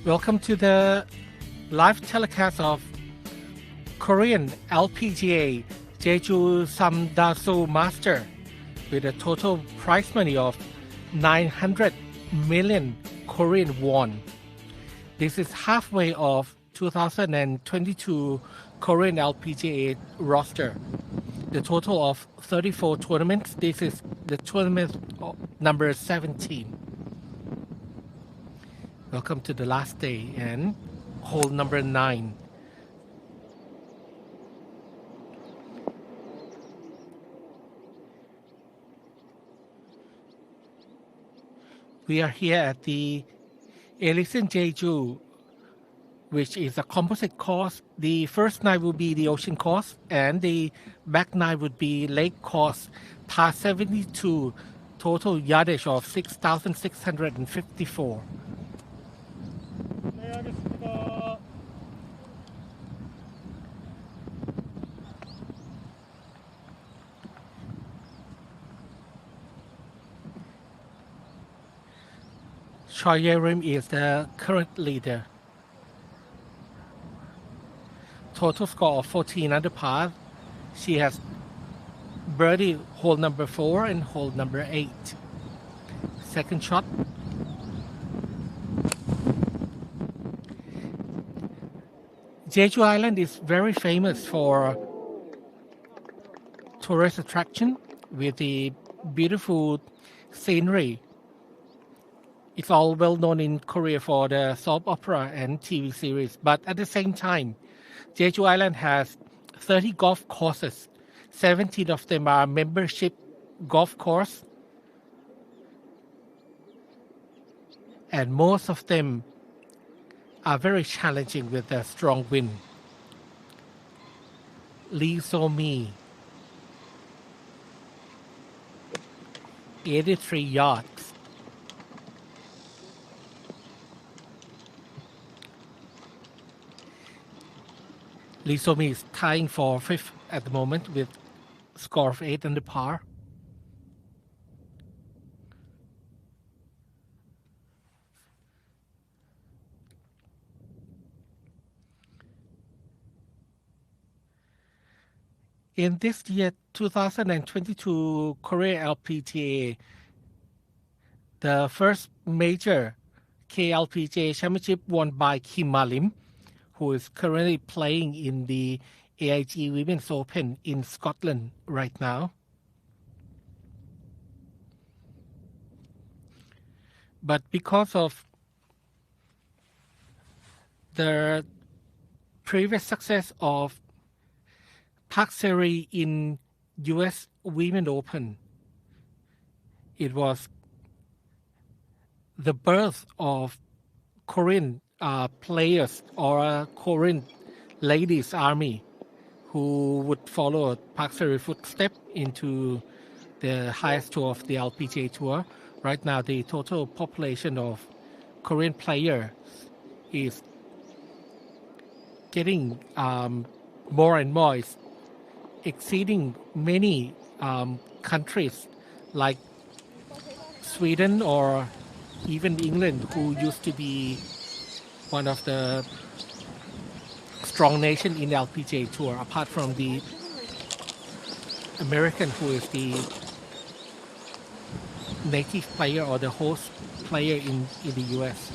Welcome to the live telecast of Korean LPGA JejuSamdasoo Master with a total prize money of 900 million Korean won. This is halfway of 2022 Korean LPGA roster. The total of 34 tournaments. This is the tournament number 17. Welcome to the last day and hole number 9. We are here at the Ellison Jeju, which is a composite course. The first 9 will be the ocean course, and the back 9 would be lake course, par 72, total yardage of 6,654. Choi Ye-rim is the current leader. Total score of 14 under par. She has birdie hole number 4 and hole number 8. Second shot. Jeju Island is very famous for tourist attraction with the beautiful scenery. It's all well known in Korea for the soap opera and TV series, but at the same time, Jeju Island has 30 golf courses. 17 of them are membership golf course, and most of them are very challenging with a strong wind. Lee So-mi, 83 yards. Lee So-mi is tying for 5th at the moment with a score of 8 under par. In this year, 2022 Korea LPGA, the first major KLPGA championship won by Kim Ma-lim, who is currently playing in the AIG Women's Open in Scotland right now. But because of the previous success of Park Seri in US Women's Open, it was the birth of Korean players or a Korean ladies army who would follow Park Seri footsteps into the highest tour of the LPGA Tour. Right now, the total population of Korean players is getting more and more. It's exceeding many countries like Sweden or even England, who used to be one of the strong nations in the LPGA Tour, apart from the American, who is the native player or the host player in the US.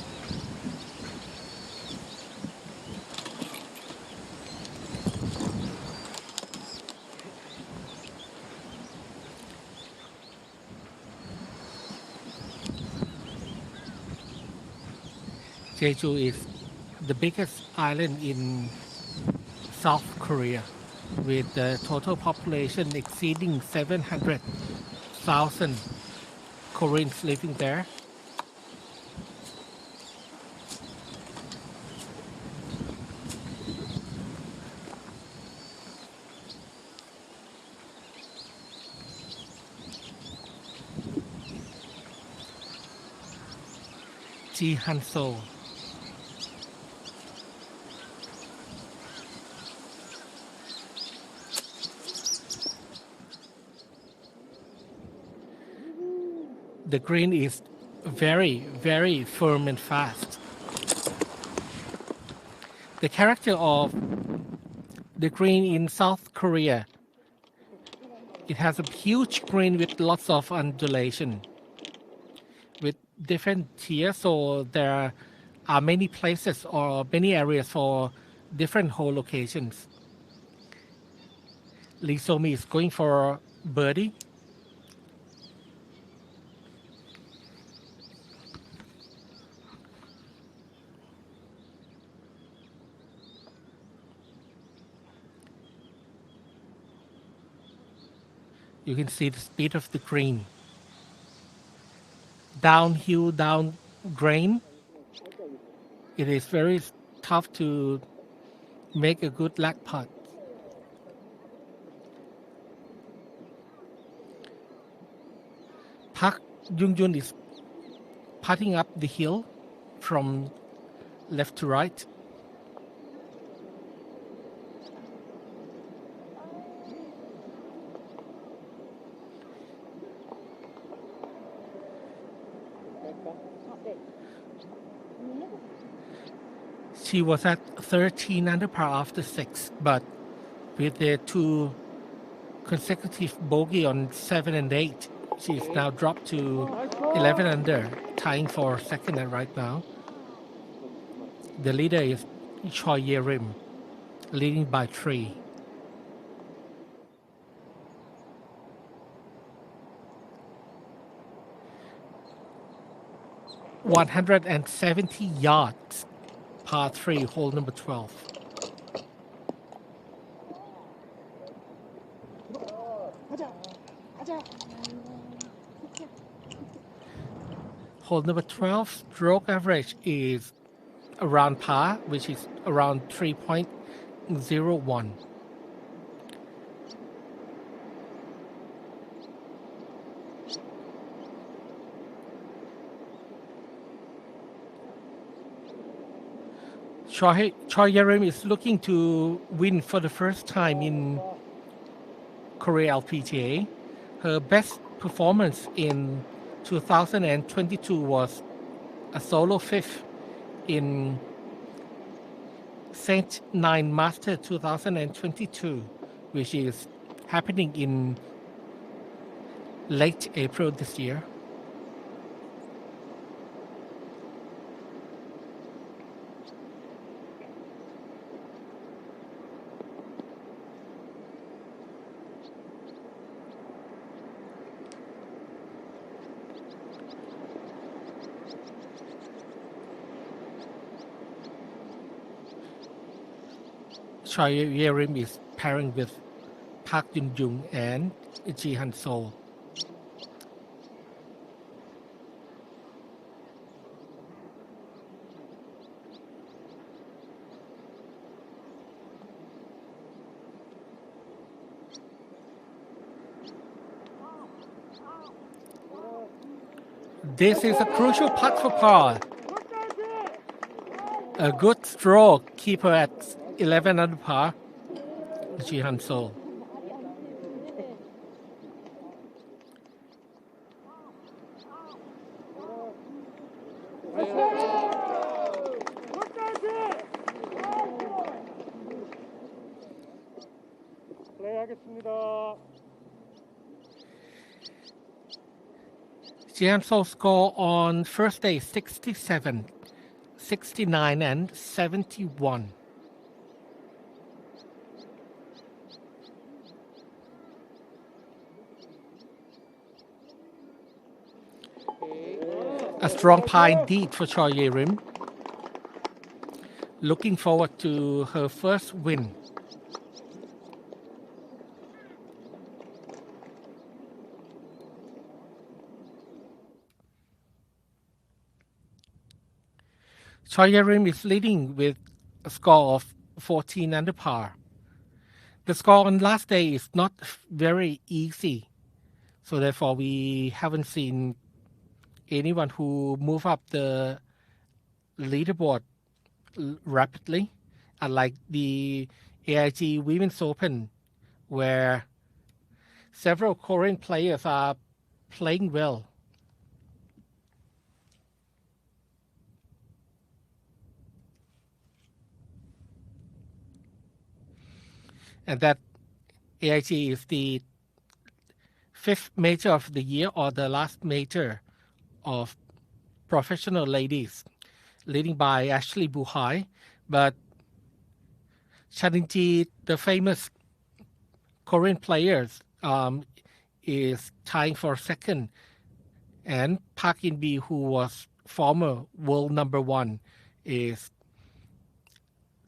Jeju is the biggest island in South Korea, with the total population exceeding 700,000 Koreans living there. Ji-han-so. The green is very, very firm and fast. The character of the green in South Korea, it has a huge green with lots of undulation, with different tiers, so there are many places or many areas for different hole locations. Lee So-mi is going for birdie. You can see the speed of the green. Downhill, down grain. It is very tough to make a good lag putt. Park Jung-jun is putting up the hill from left to right. She was at 13 under par after 6, but with the 2 consecutive bogey on 7 and 8, she's now dropped to 11 under, tying for second right now. The leader is Choi Ye-rim, leading by 3. $170 yards, par 3, hole number 12. Hole number 12, stroke average is around par, which is around 3.01. Choi Ye-rim is looking to win for the first time in Korea LPGA. Her best performance in 2022 was a solo 5th in St. Nine Master 2022, which is happening in late April this year. Choi Ye-rim is pairing with Park Jun-jung and Ji Han-sol. This is a crucial putt for par. A good stroke, keep her at 11 under par, Ji Han-sol. Ji Han-sol score on first day 67, 69 and 71. A strong par indeed for Choi Ye-rim. Looking forward to her first win. Choi Ye-rim is leading with a score of 14 under par. The score on last day is not very easy, so therefore we haven't seen anyone who move up the leaderboard rapidly, unlike the AIG Women's Open, where several Korean players are playing well. and that AIG is the fifth major of the year or the last major of professional ladies, leading by Ashley Buhai. But Chaninji, the famous Korean players, is tying for second, and Park In-bi, who was former world number one, is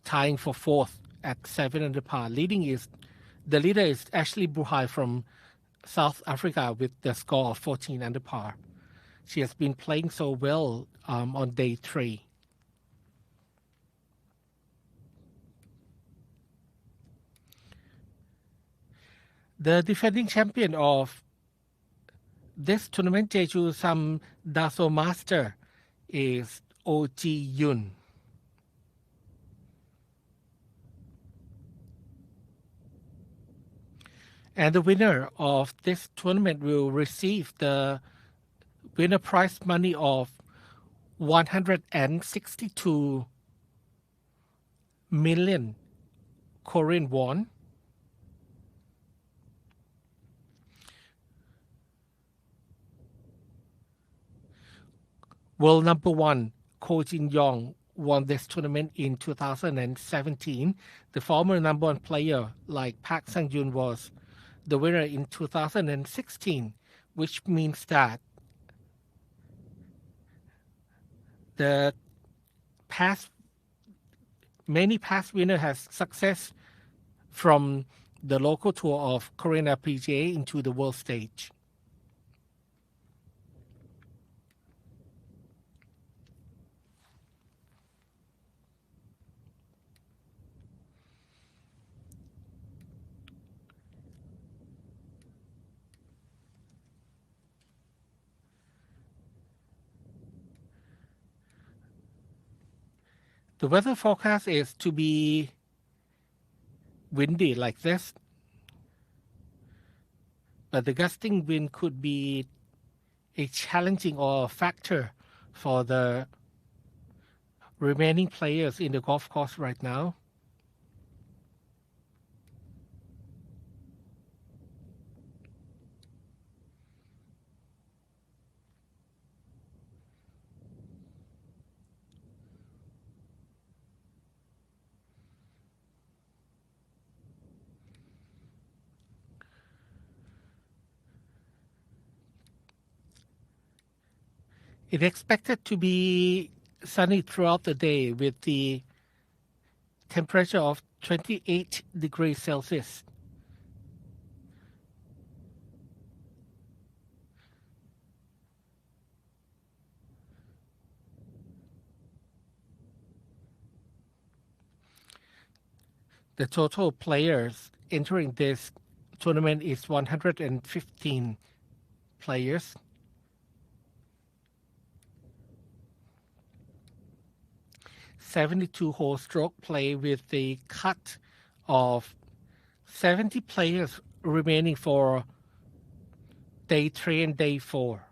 tying for fourth at 7 under par. The leader is Ashley Buhai from South Africa with the score of 14 under par. She has been playing so well on day 3. The defending champion of this tournament, JejuSamdasoo Master, is Oh-ji Yoon. And the winner of this tournament will receive the winner prize money of 162 million Korean won. World number one, Ko Jin-young, won this tournament in 2017. The former number one player, like Park Sang-yoon, was the winner in 2016, which means that the many past winners has success from the local tour of Korean LPGA into the world stage. The weather forecast is to be windy like this, but the gusting wind could be a challenging or a factor for the remaining players in the golf course right now. It's expected to be sunny throughout the day with the temperature of 28 degrees Celsius. The total players entering this tournament is 115 players. "72-hole stroke play with the cut of 70 players remaining for day 3 and day 4.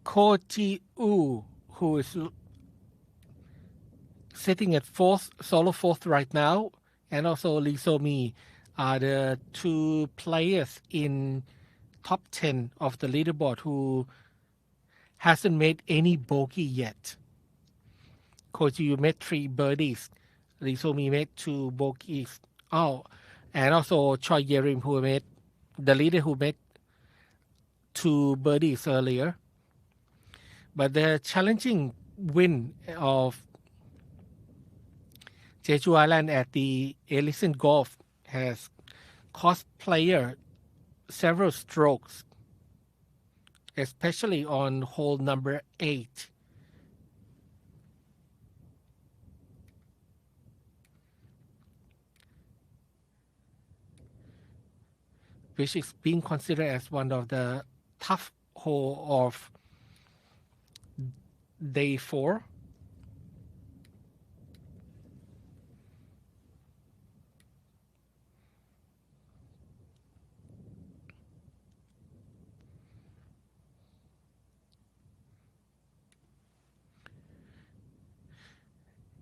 Ko Ji-woo, who is sitting at solo fourth right now, and also Lee So-mi are the two players in top 10 of the leaderboard who hasn't made any bogey yet. Ko Ji-woo made 3 birdies. Lee So-mi made 2 bogeys. Oh, and also Choi Ye-rim, the leader who made 2 birdies earlier. But the challenging win of Jeju Island at the Ellison Golf has cost player several strokes, especially on hole number 8. Which is being considered as one of the tough hole of day 4.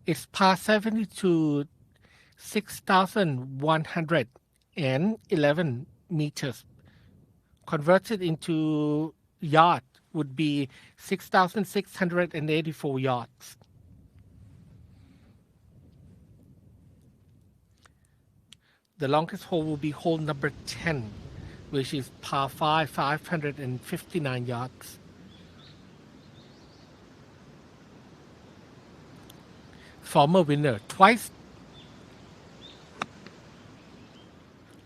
It's par 72, 6,111 meters. Converted into yard would be 6,684 yards. The longest hole will be hole number 10, which is par 5, 559 yards. Former winner twice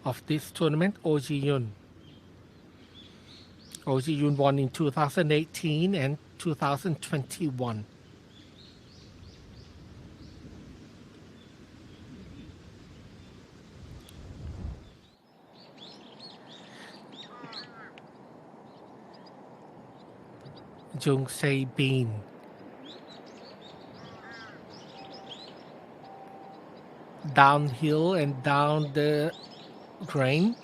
of this tournament, OG Yun. OG Yun won in 2018 and 2021. Jung Se Bean. Downhill and down the drain.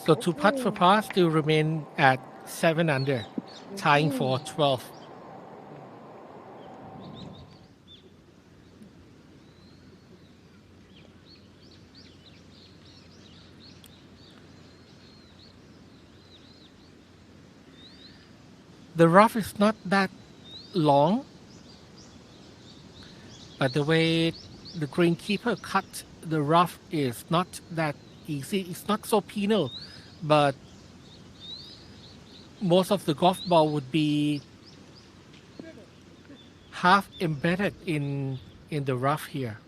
So 2 putts for par still remain at 7 under, tying for 12th. The rough is not that long, but the way the greenkeeper cut the rough is not that easy. It's not so penal, but most of the golf ball would be half embedded in the rough here.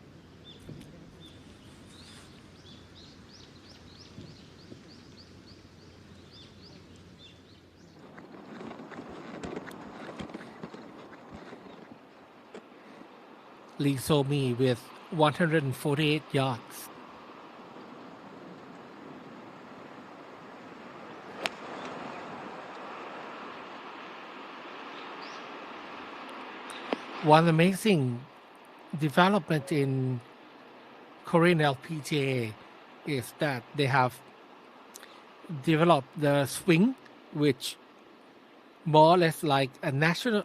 Lee So-mi with 148 yards. One amazing development in Korean LPGA is that they have developed the swing, which more or less like a national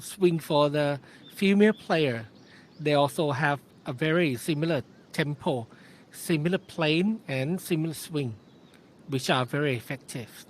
swing for the female player. They also have a very similar tempo, similar plane, and similar swing, which are very effective.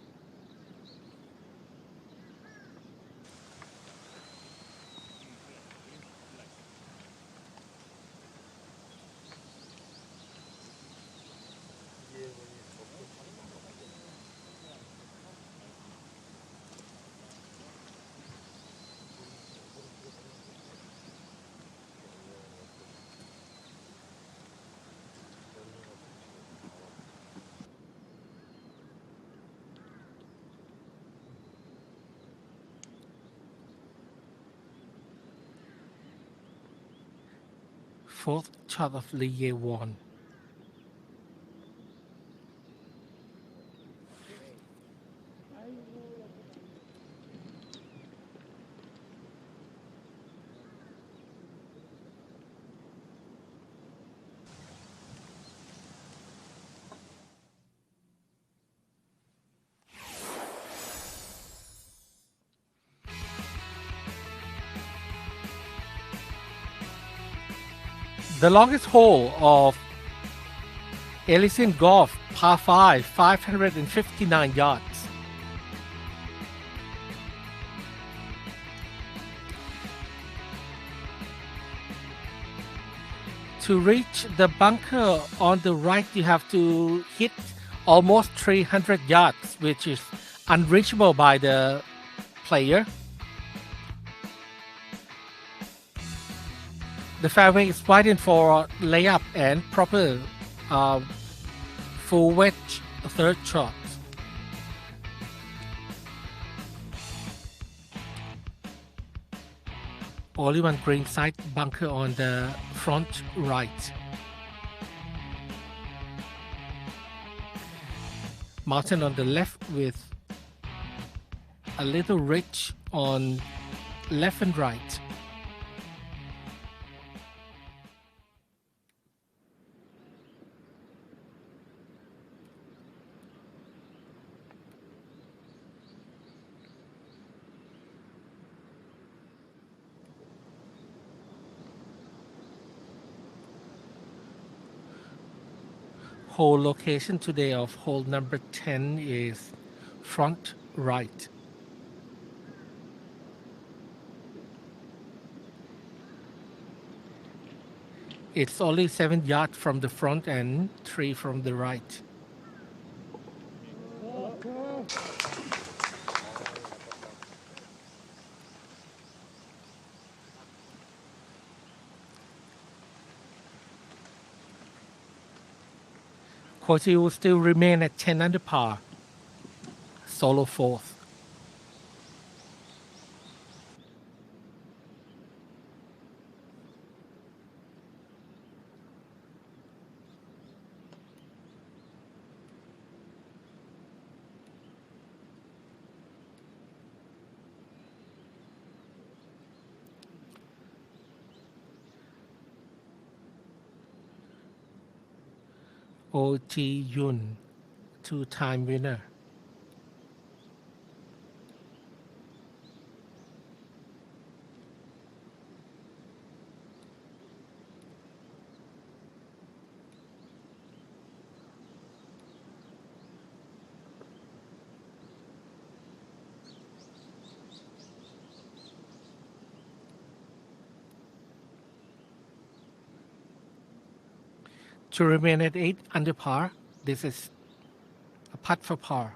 Fourth shot of Lee Ye-won. The longest hole of Ellison Golf, par 5, 559 yards. To reach the bunker on the right, you have to hit almost 300 yards, which is unreachable by the player. The fairway is widened for layup and proper full wedge third shot. Only one green side bunker on the front right. Mountain on the left with a little ridge on left and right. Hole location today of hole number 10 is front right. It's only 7 yards from the front and 3 from the right. Koji will still remain at 10 under par. Solo fourth. O.G. Yun, two-time winner. To remain at 8 under par, this is a putt for par.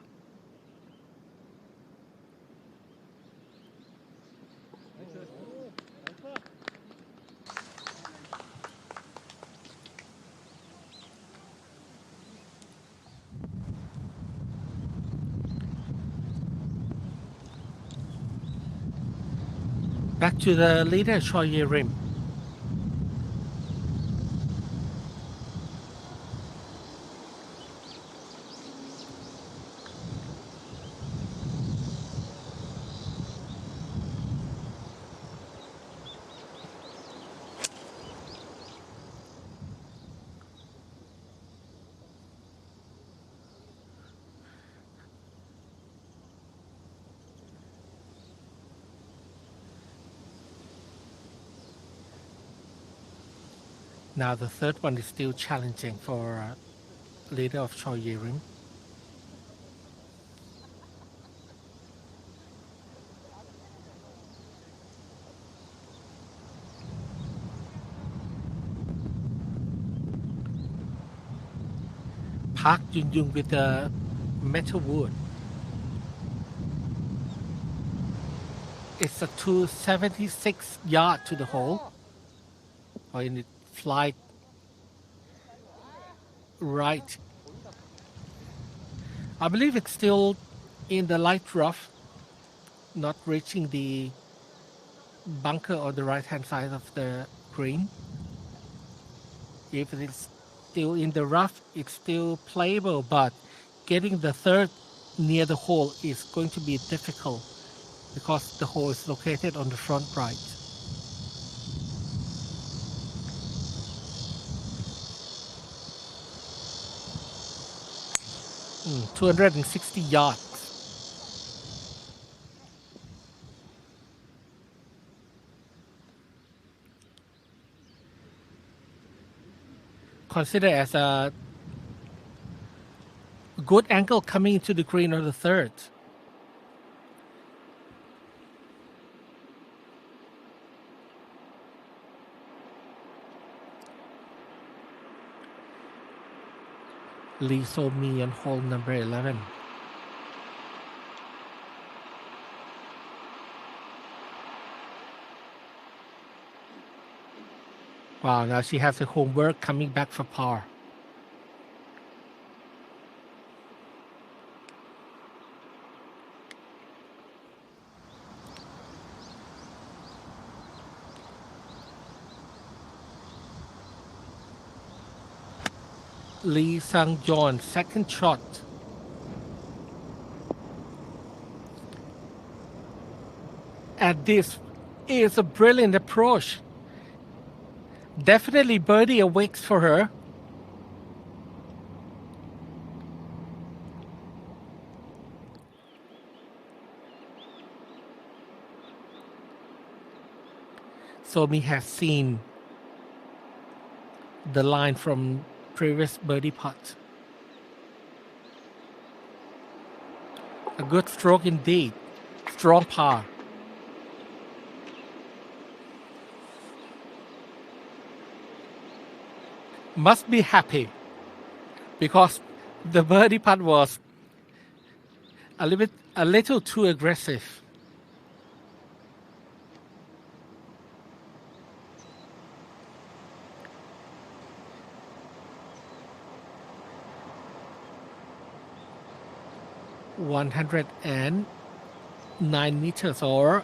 Back to the leader, Choi Ye-rim. Now the third one is still challenging for leader of Choi Ye-rim. Park Yun with the metal wood. It's a 276 yard to the hole. Or in it fly right. I believe it's still in the light rough, not reaching the bunker on the right hand side of the green. If it's still in the rough, it's still playable, but getting the third near the hole is going to be difficult because the hole is located on the front right. 260 yards. Consider as a good angle coming into the green on the third. Lee So-mi on hole number 11. Wow, now she has a homework coming back for par. Lee Sang-yeon, second shot. And this is a brilliant approach. Definitely birdie awaits for her. Somi has seen the line from previous birdie putt. A good stroke indeed. Strong par. Must be happy because the birdie putt was a little too aggressive. (109 meters or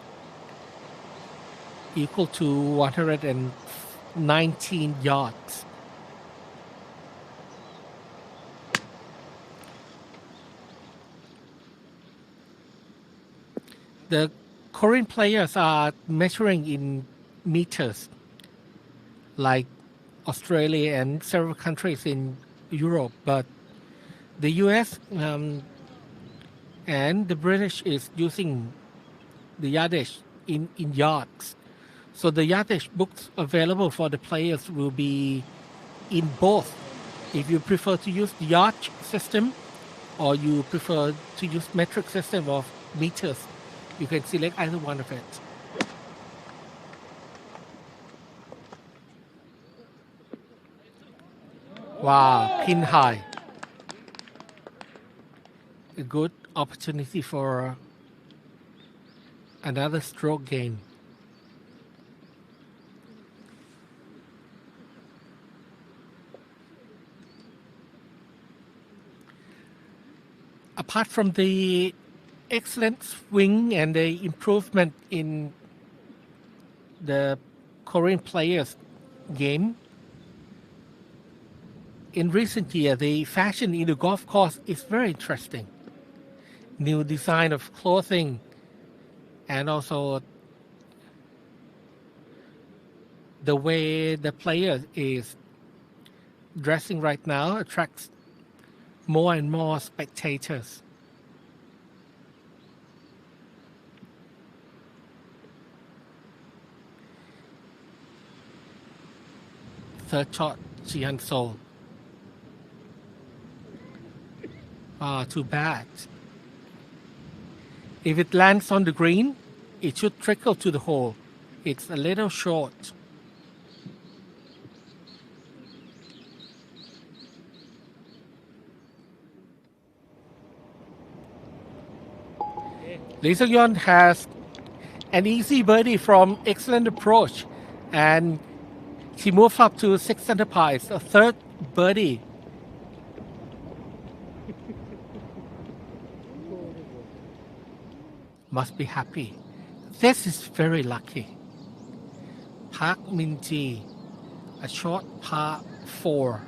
equal to 119 yards. The Korean players are measuring in meters, like Australia and several countries in Europe, but the US and the British is using the yardage in yards. So the yardage books available for the players will be in both. If you prefer to use the yard system or you prefer to use metric system of meters, you can select either one of it. Wow, pin high. A good opportunity for another stroke gain. Apart from the excellent swing and the improvement in the Korean players' game, in recent years, the fashion in the golf course is very interesting. New design of clothing and also the way the player is dressing right now attracts more and more spectators. Third shot, Jian-so. Too bad. If it lands on the green, it should trickle to the hole. It's a little short. Lee Seung-yeon has an easy birdie from excellent approach, and she moves up to 6 under par. It's a third birdie. Must be happy. This is very lucky. Park Min-ji, a short par 4.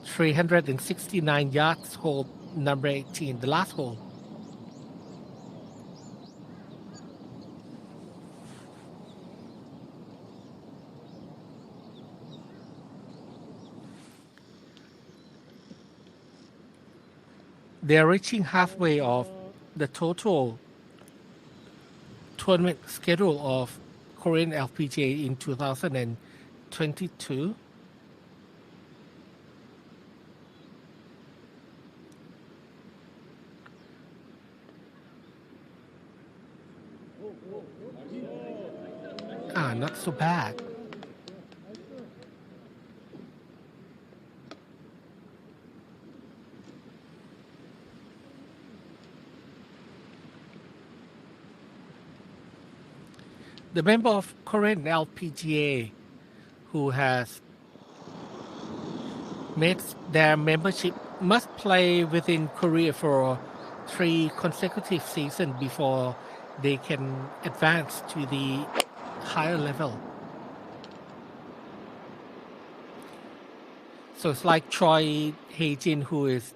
(369 yards), hole number 18, the last hole. They're reaching halfway of the total tournament schedule of Korean LPGA in 2022. Not so bad. The member of Korean LPGA who has made their membership must play within Korea for 3 consecutive seasons before they can advance to the higher level. So it's like Choi Hae-jin, who is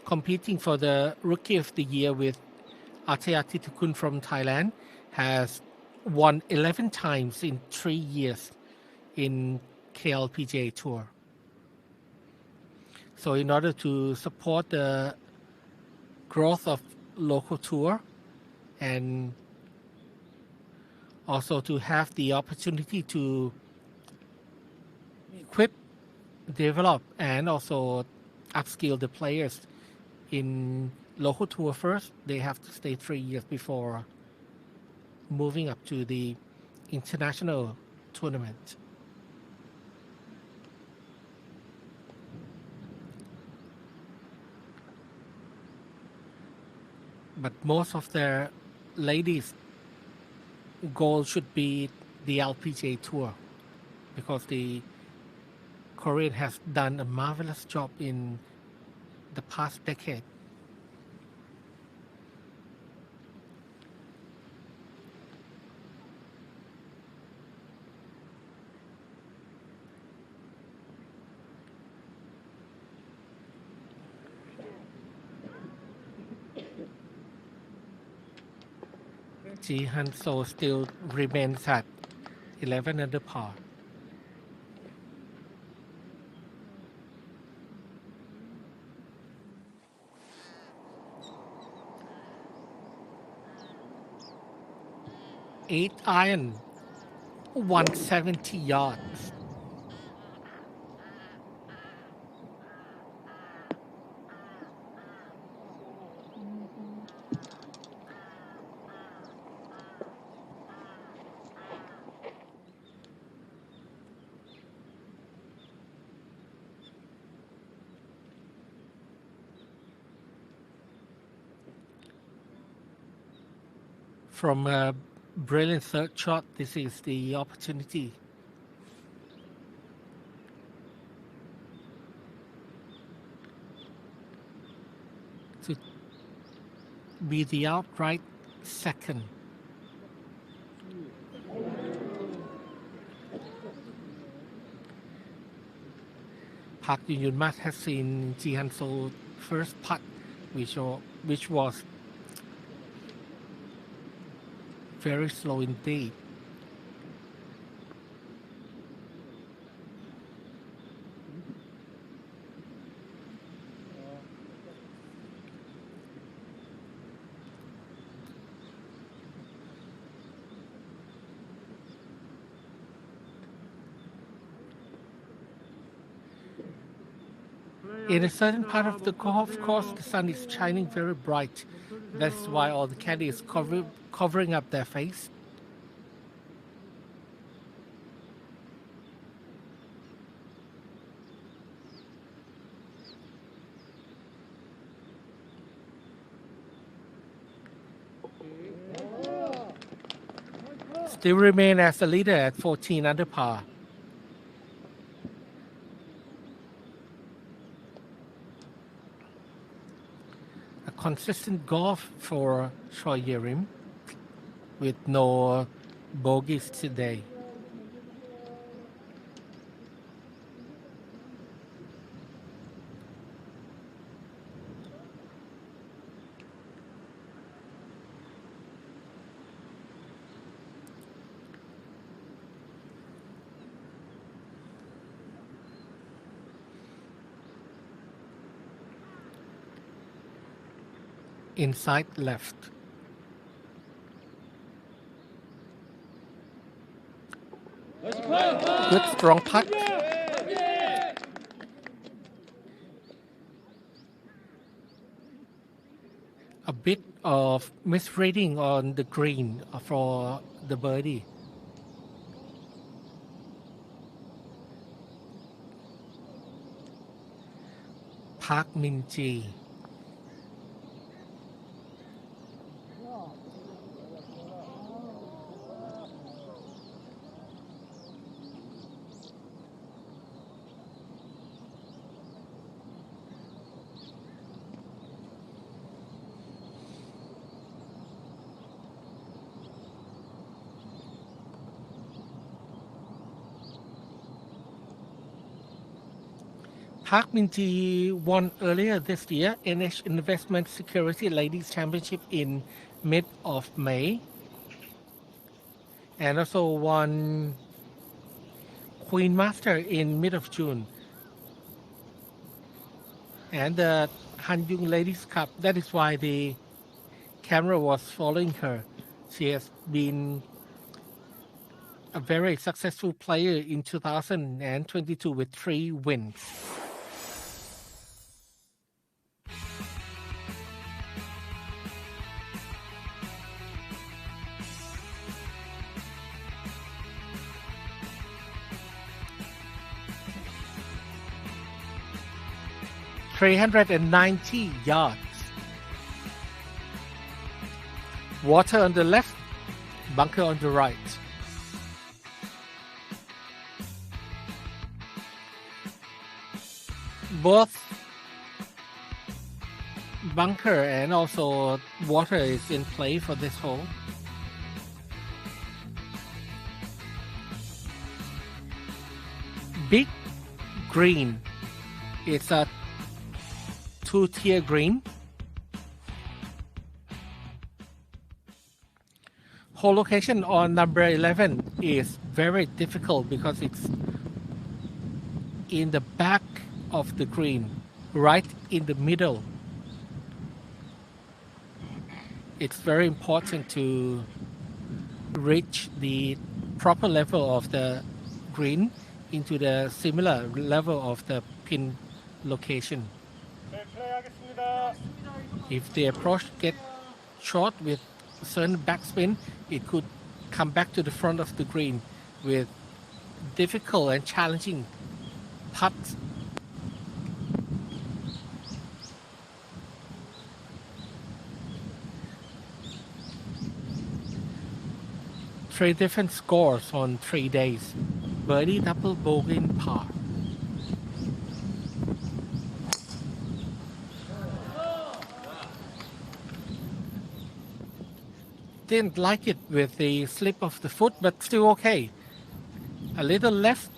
competing for the Rookie of the Year with Ataya Titukun from Thailand, has won 11 times in 3 years in KLPGA Tour. So in order to support the growth of local tour and also to have the opportunity to equip, develop, and also upskill the players in local tour first, they have to stay 3 years before moving up to the international tournament. But most of their ladies' goal should be the LPGA Tour because the Korean has done a marvelous job in the past decade. JejuSamdasoo still remains at 11 under par. Eight iron, 170 yards. From a brilliant third shot, this is the opportunity to be the outright second. Park Yun must have seen JejuSamdasoo's first putt, which was very slow indeed. In a certain part of the golf course, the sun is shining very bright. That's why all the caddies covering up their face. Still remain as the leader at 14 under par. A consistent golf for Choi Yerim with no bogeys today. Inside left. Good strong putt. A bit of misreading on the green for the birdie. Park Min-ji. Park Min-ji won earlier this year NH Investment Security Ladies Championship in mid of May, and also won Queen Master in mid of June. And the Hanyung Ladies Cup, that is why the camera was following her. She has been a very successful player in 2022 with 3 wins. .390 yards. Water on the left, bunker on the right. Both bunker and also water is in play for this hole. Big green. It's a 2-tier green. Hole location on number 11 is very difficult because it's in the back of the green, right in the middle. It's very important to reach the proper level of the green into the similar level of the pin location. If the approach gets short with certain backspin, it could come back to the front of the green with difficult and challenging putts. Three different scores on 3 days. Birdie, double, bogey, and par. Didn't like it with the slip of the foot, but still okay. A little left,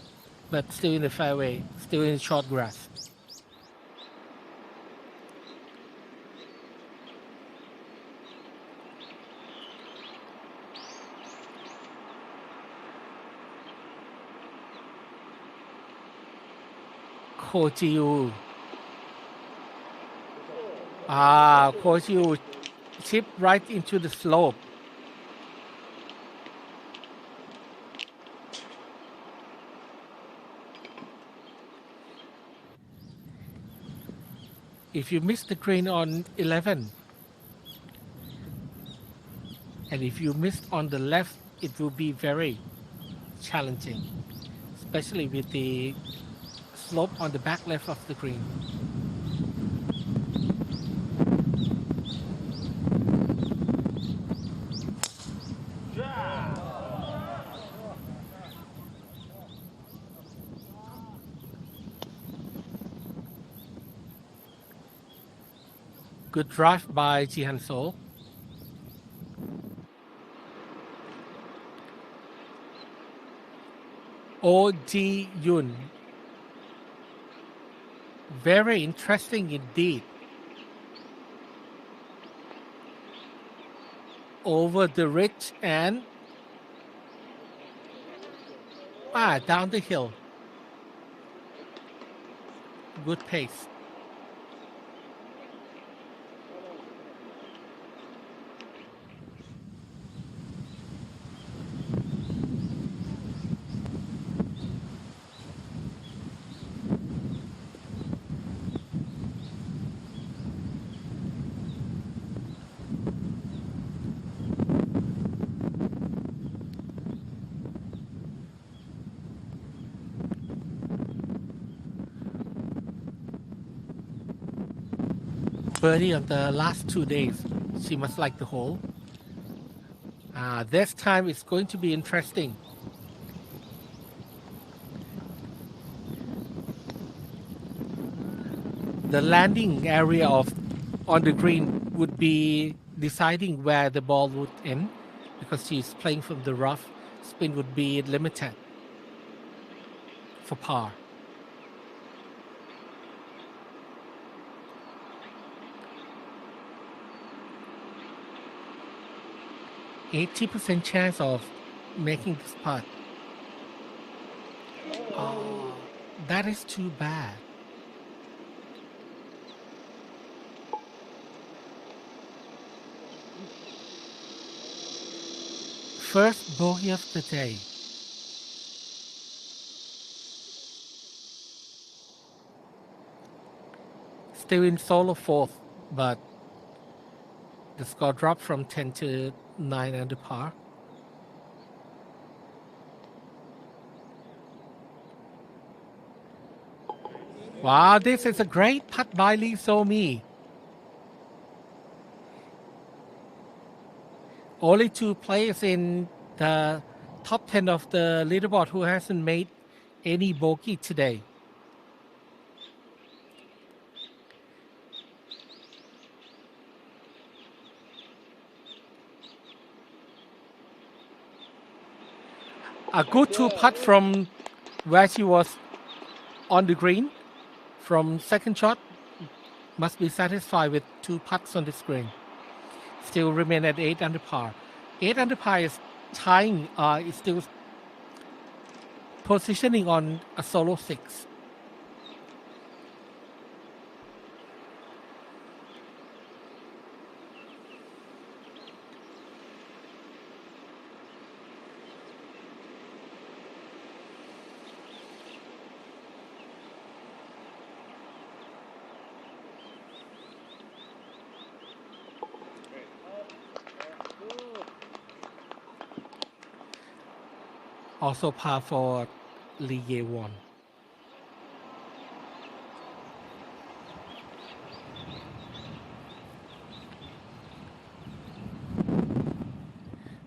but still in the fairway, still in short grass. Ko Ji-woo. Ko Ji-woo chip right into the slope. If you miss the green on 11, and if you miss on the left, it will be very challenging, especially with the slope on the back left of the green. Good drive by Ji-Han-so. Oh Ji-yoon. Very interesting indeed. Over the ridge and down the hill. Good pace. Birdie on the last 2 days. She must like the hole. This time it's going to be interesting. The landing area on the green would be deciding where the ball would end, because she's playing from the rough. Spin would be limited for par. 80% chance of making this putt. Oh, that is too bad. First bogey of the day. Still in solo fourth, but the score dropped from 10 to 9 under par. Wow, this is a great putt by Lee So-mi. Only two players in the top 10 of the leaderboard who hasn't made any bogey today. A good two putt from where she was on the green from second shot. Must be satisfied with two putts on the screen. Still remain at 8 under par. 8 under par is tying, is still positioning on a solo 6. Also par for Lee Ye-won.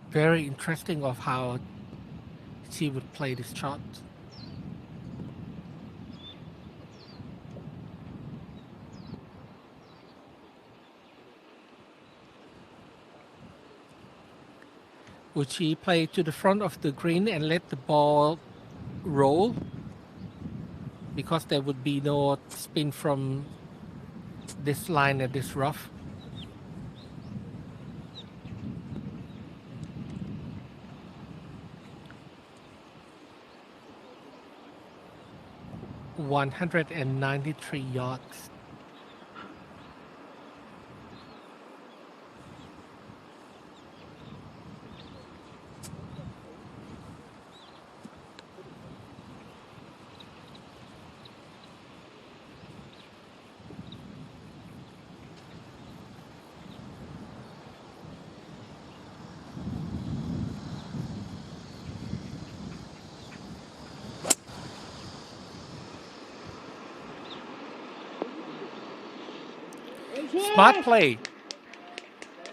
Very interesting of how she would play this shot. Would she play to the front of the green and let the ball roll? Because there would be no spin from this line and this rough. $193 yards. Smart play.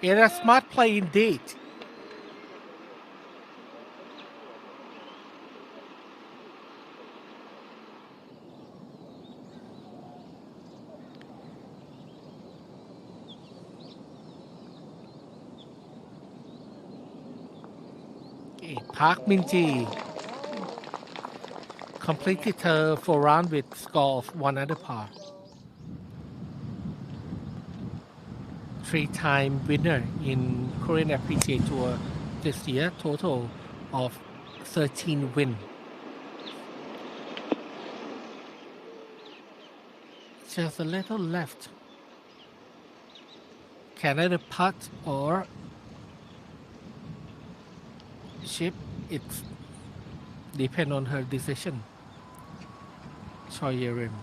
It's a smart play indeed. Park Min-ji completed her 4 round with score of 1 under par. 3-time winner in Korean PGA Tour this year, total of 13 wins. Just a little left. Canada putt or chip, it's depend on her decision. Choi Ye-rim.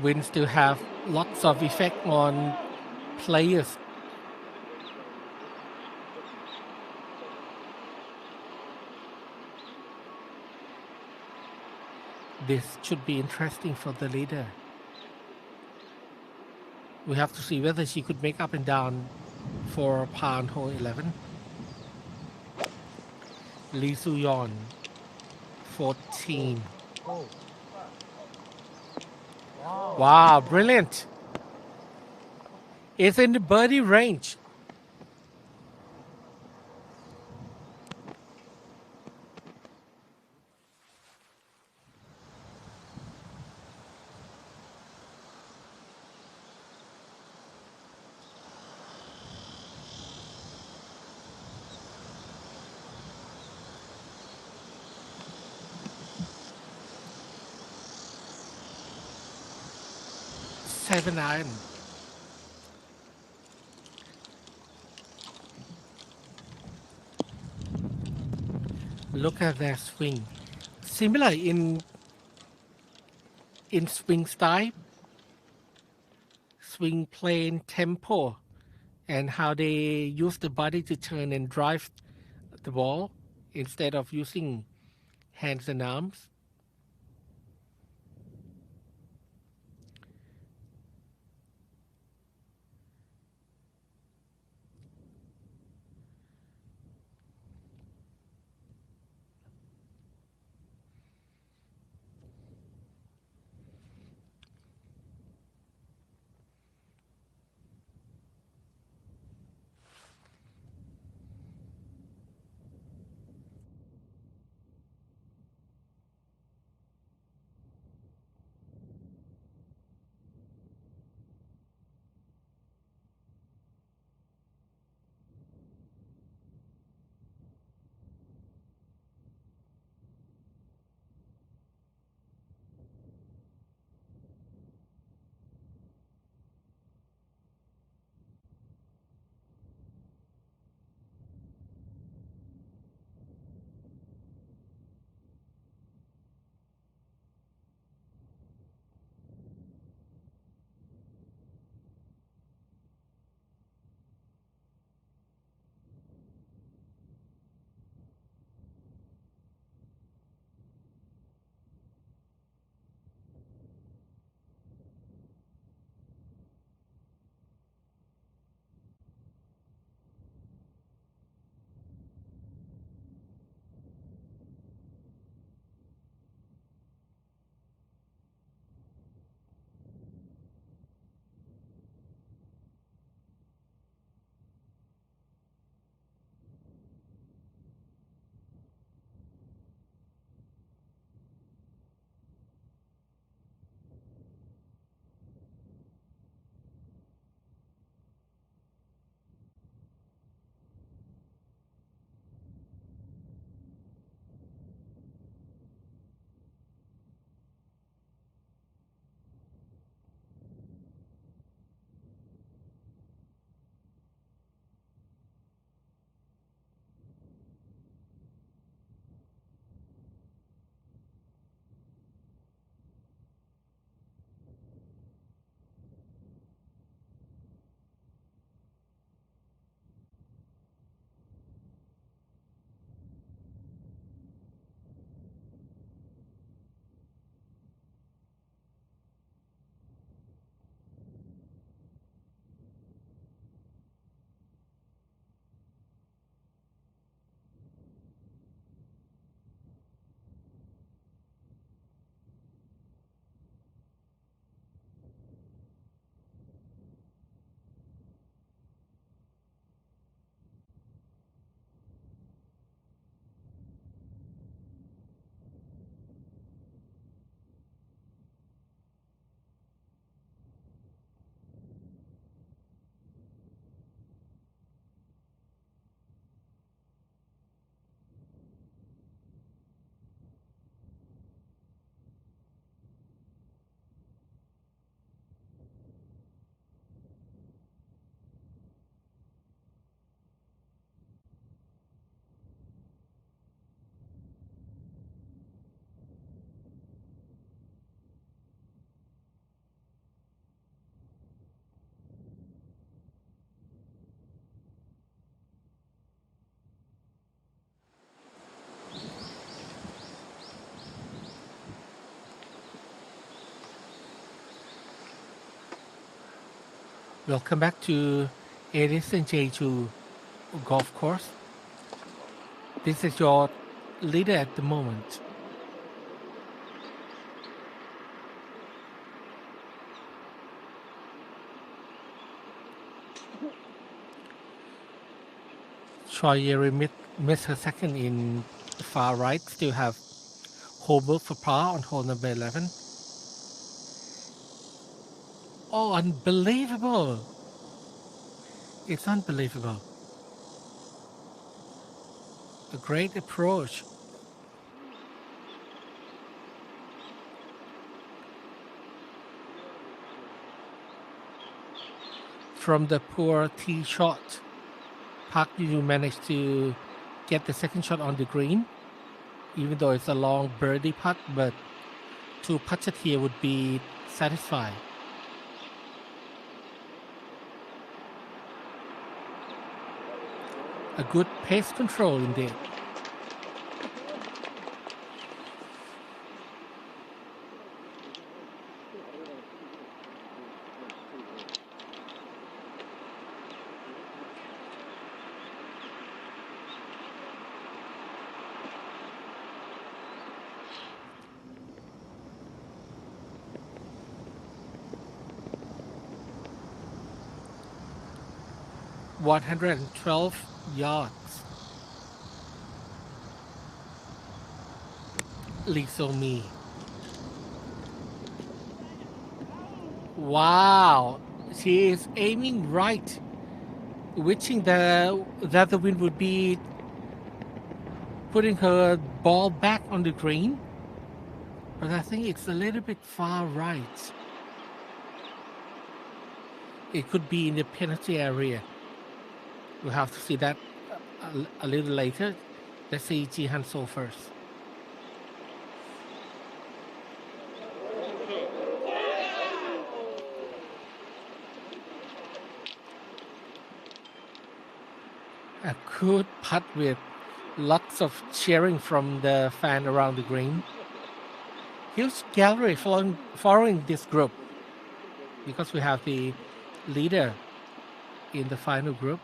Wind still have lots of effect on players. This should be interesting for the leader. We have to see whether she could make up and down for par on hole 11. Lee Soo-yeon, 14. Wow, brilliant. It's in the birdie range. 7 iron. Look at their swing. Similar in swing style, swing plane, tempo, and how they use the body to turn and drive the ball instead of using hands and arms. Welcome back to Aries and Jeju golf course. This is your leader at the moment. Choi Yeri missed her second in the far right. Still have Holbrook for par on hole number 11. Oh, unbelievable! It's unbelievable. A great approach. From the poor tee shot, Park Jun managed to get the second shot on the green, even though it's a long birdie putt, but 2 putts here would be satisfied. A good pace control indeed. $112 yards. Lee So-mi. Wow, she is aiming right, wishing that the wind would be putting her ball back on the green, but I think it's a little bit far right. It could be in the penalty area. We'll have to see that a little later. Let's see Ji-Han-so first. A good putt with lots of cheering from the fan around the green. Huge gallery following this group because we have the leader in the final group.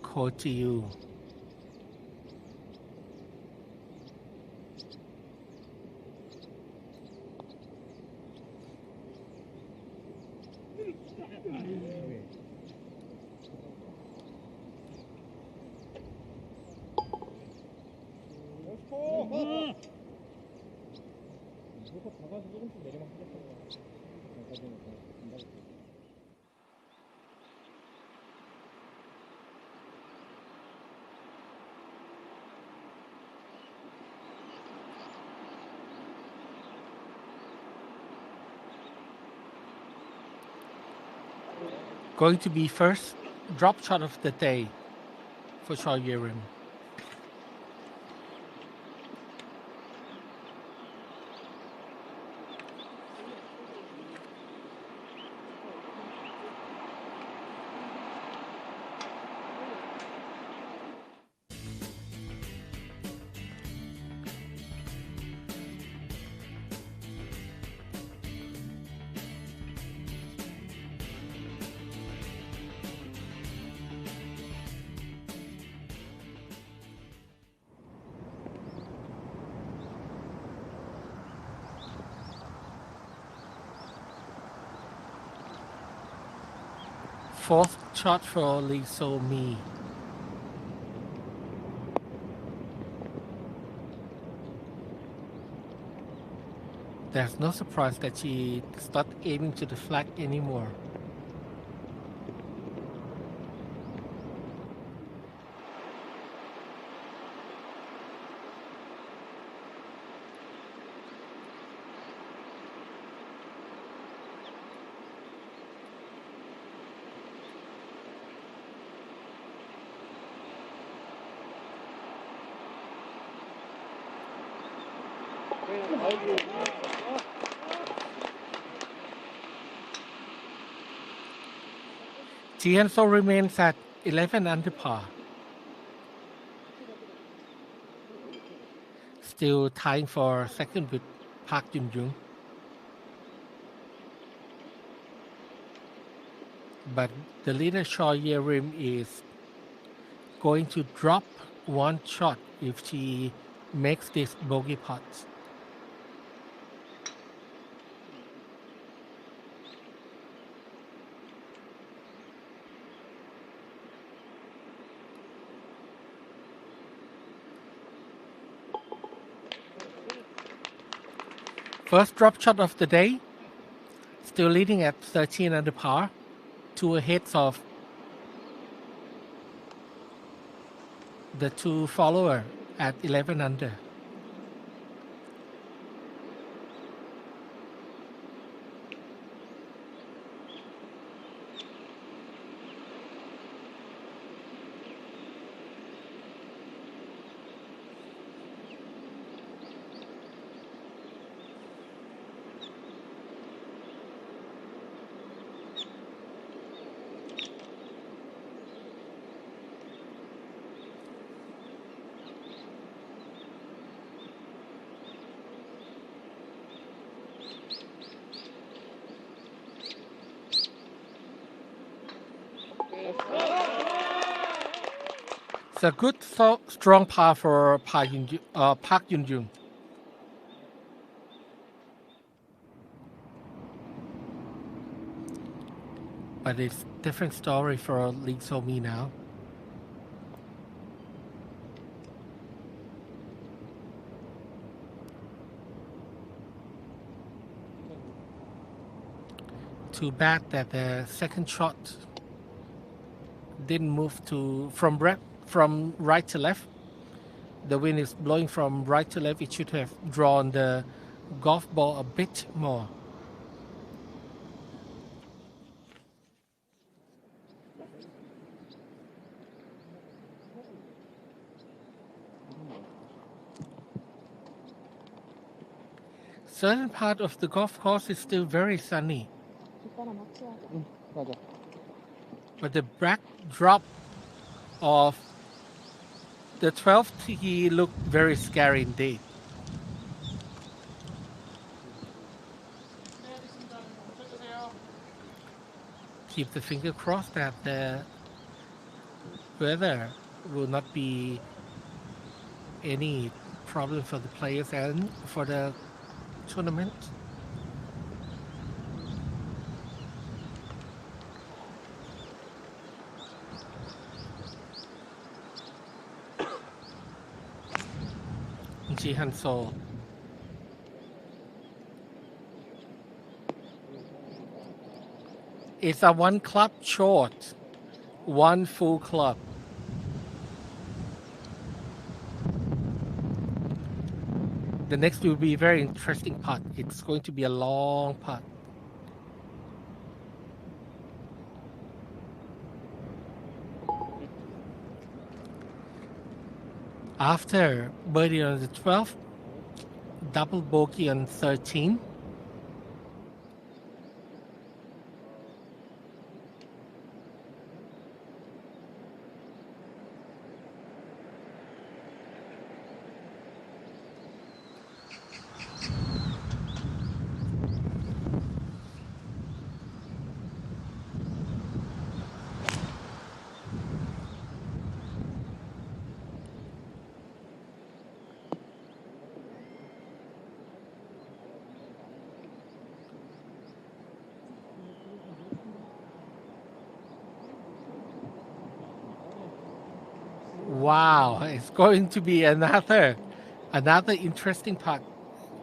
Ko-ji-yu. Going to be first drop shot of the day for Choi Ye-rim. Fourth shot for Lee So-mi. There's no surprise that she started aiming to the flag anymore. Ji-Han-so remains at 11 under par. Still tying for second with Park Jun-jung. But the leader Choi Ye-rim is going to drop one shot if she makes this bogey putt. First drop shot of the day, still leading at 13 under par, 2 ahead of the 2 follower at 11 under. It's a good, strong par for Park Yun-jung. But it's different story for Lee So-mi now. Too bad that the second shot didn't move from right to left. The wind is blowing from right to left. It should have drawn the golf ball a bit more. Certain part of the golf course is still very sunny. But the backdrop of the 12th, he looked very scary indeed. Keep the finger crossed that the weather will not be any problem for the players and for the tournament. Ji Han-so. It's a 1 club short, 1 full club. The next will be a very interesting putt. It's going to be a long putt. After birdie on the 12th, double bogey on 13. Wow, it's going to be another interesting putt.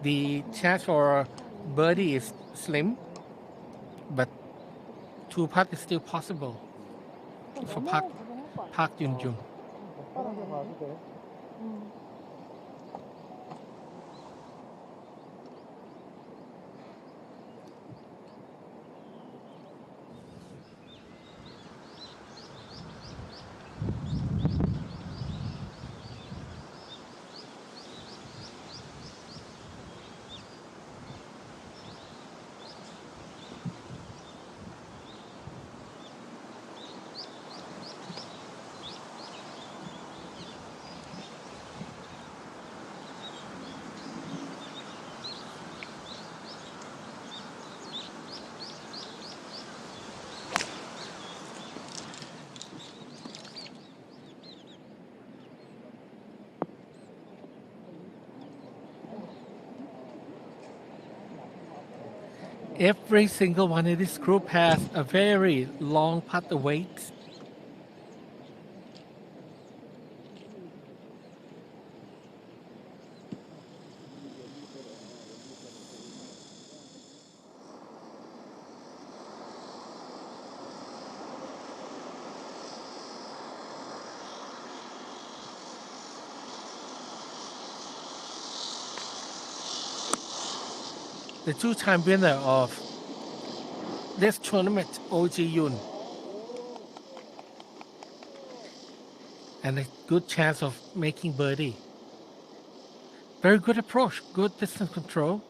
The chance for birdie is slim, but 2 putt is still possible for Park Yun-jung. Every single one in this group has a very long putt to wait. the two-time winner of this tournament, OG Yun, and a good chance of making birdie. Very good approach, good distance control.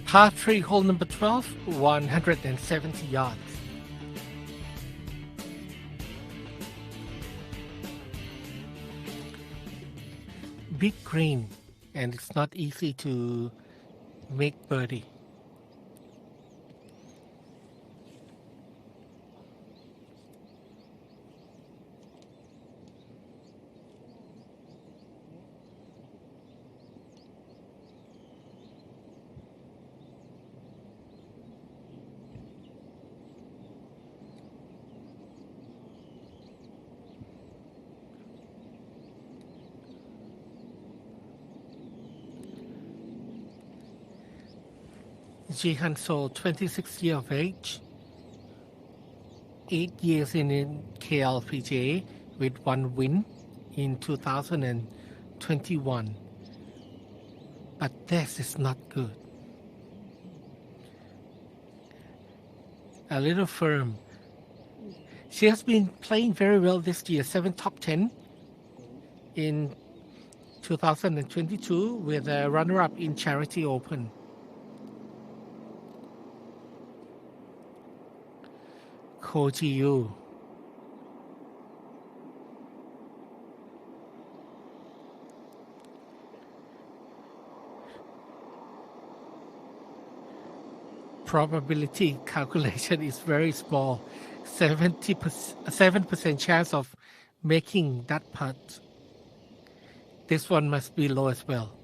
Par 3, hole number 12, 170 yards. Big green, and it's not easy to make birdie. Ji-Han-so, 26 years of age, 8 years in KLPGA with 1 win in 2021. But this is not good. A little firm. She has been playing very well this year, 7 top 10 in 2022 with a runner-up in Charity Open. Ko Ji-yu. Probability calculation is very small. 7% chance of making that putt. This one must be low as well.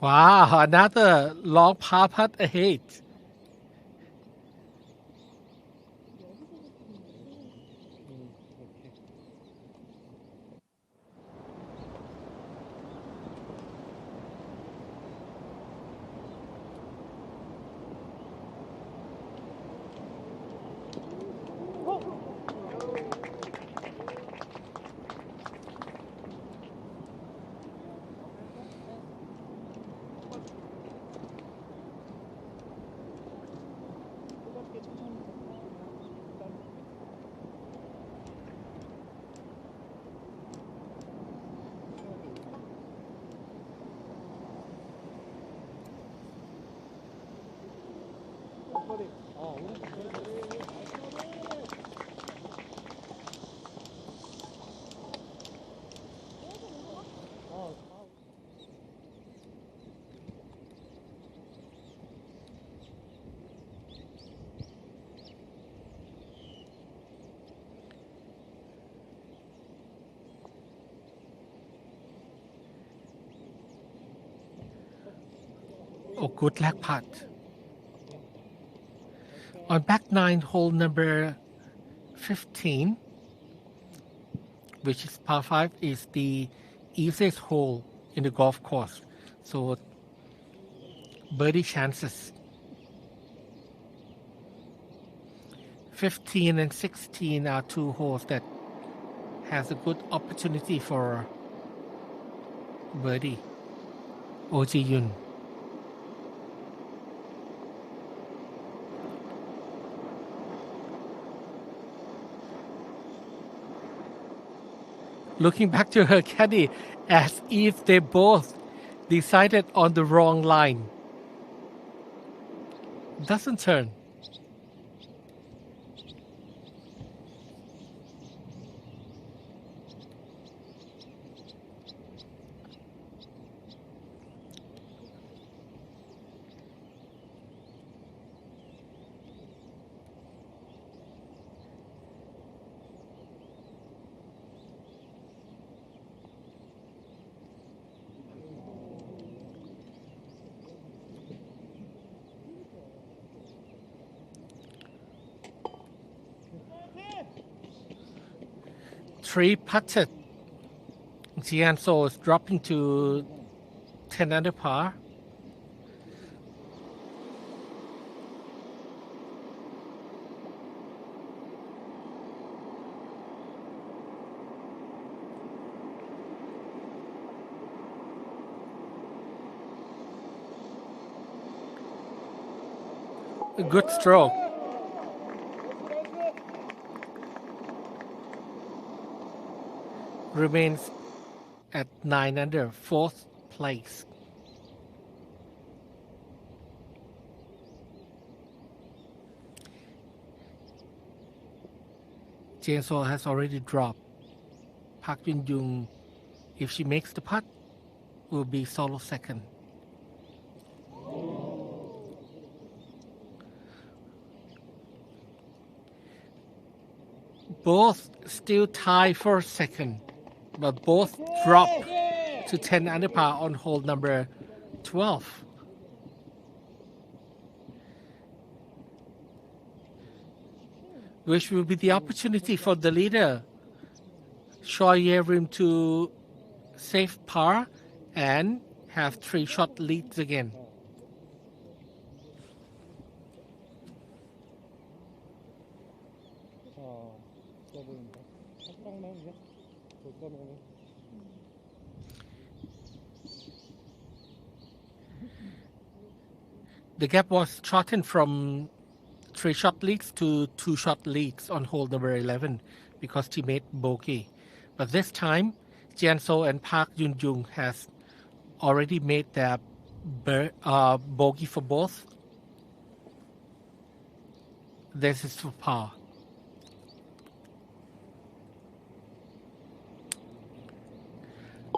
Wow, another long par putt ahead. Oh, good luck putt. On back 9, hole number 15, which is par 5, is the easiest hole in the golf course. So, birdie chances. 15 and 16 are 2 holes that has a good opportunity for birdie. Oh Ji-yun. Looking back to her caddy as if they both decided on the wrong line. Doesn't turn. Three putted. Ji-Han-so is dropping to 10 under par. A good stroke. Remains at 9 under, 4th place. Jae-so has already dropped. Park Jun-young, if she makes the putt, will be solo second. Both still tie for second, but both drop to 10 under par on hole number 12. Which will be the opportunity for the leader, Choi Ye-rim, to save par and have 3-shot leads again. The gap was shortened from 3-shot leads to 2-shot leads on hole number 11 because she made bogey. But this time, Jian-so and Park Yun-jung has already made their bogey for both. This is for par.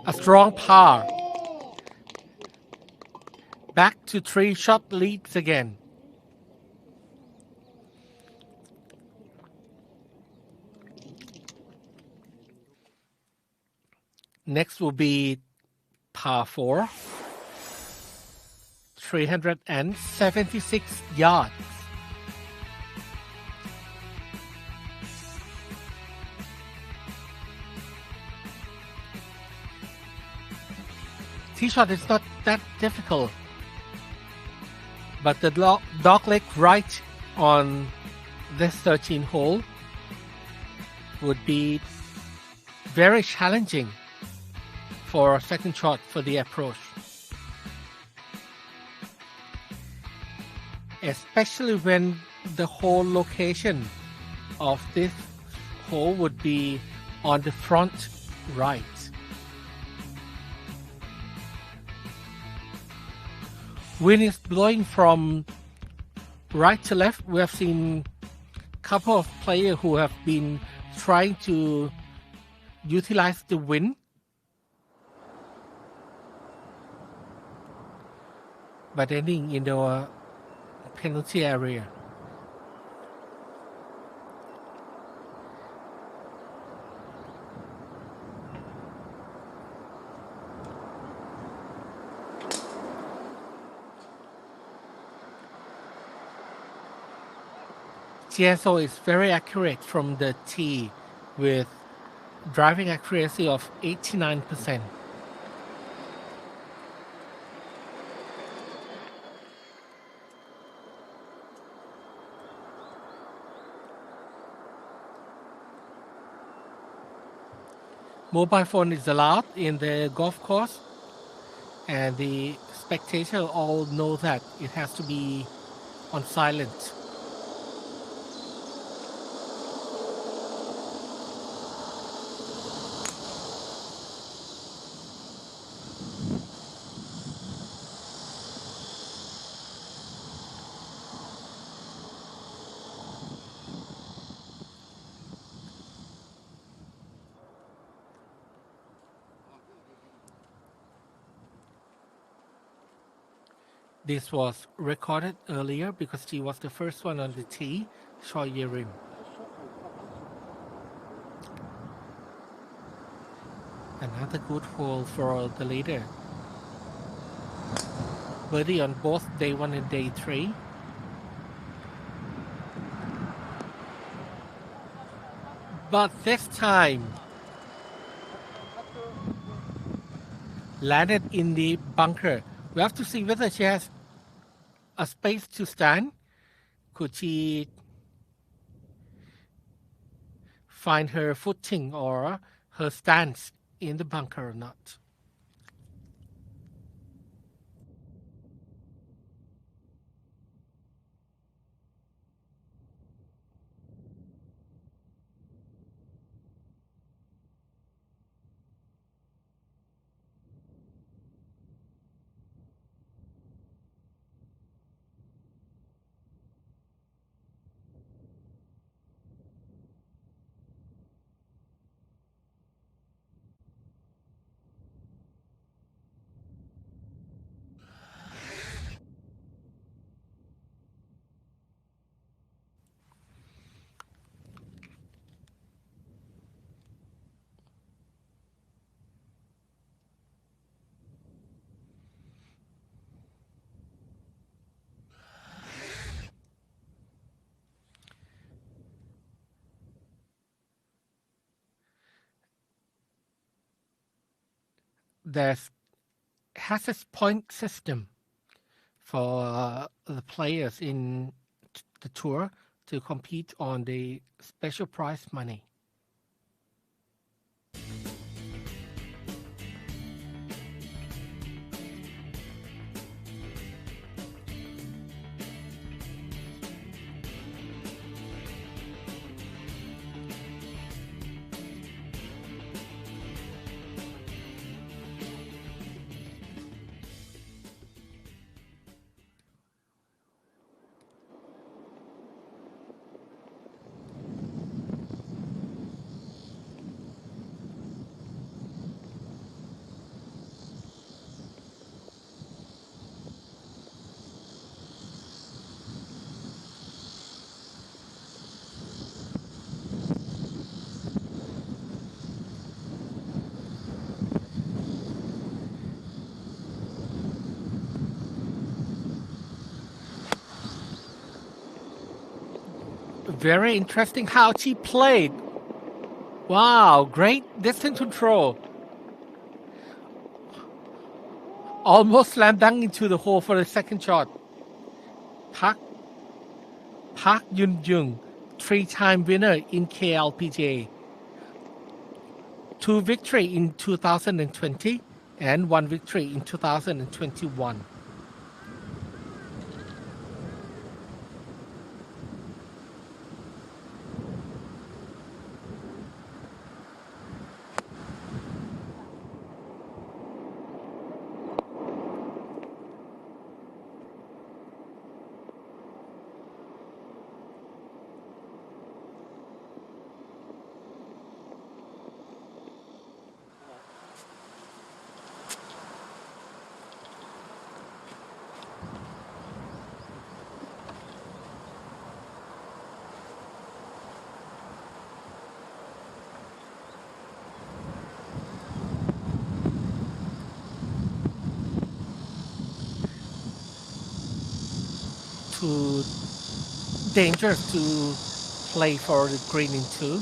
A strong par. Back to 3-shot leads again. Next will be par 4. 376 yards. Tee shot is not that difficult, but the dog leg right on this 13 hole would be very challenging for a second shot for the approach, especially when the whole location of this hole would be on the front right. Wind is blowing from right to left. We have seen a couple of players who have been trying to utilize the wind, but ending in the penalty area. Jian-so is very accurate from the tee with driving accuracy of 89%. Mobile phone is allowed in the golf course, and the spectators all know that it has to be on silent. This was recorded earlier because she was the first one on the tee, Choi Ye-rim. Another good hole for the leader. Birdie on both day 1 and day 3. But this time, landed in the bunker. We have to see whether she has a space to stand. Could she find her footing or her stance in the bunker or not? there's has a point system for the players in the tour to compete on the special prize money. Very interesting how she played. Wow, great distance control. Almost slam dunk into the hole for the second shot. Park Yun-jung, 3-time winner in KLPGA. 2 victory in 2020 and 1 victory in 2021. Too dangerous to play for the green in 2.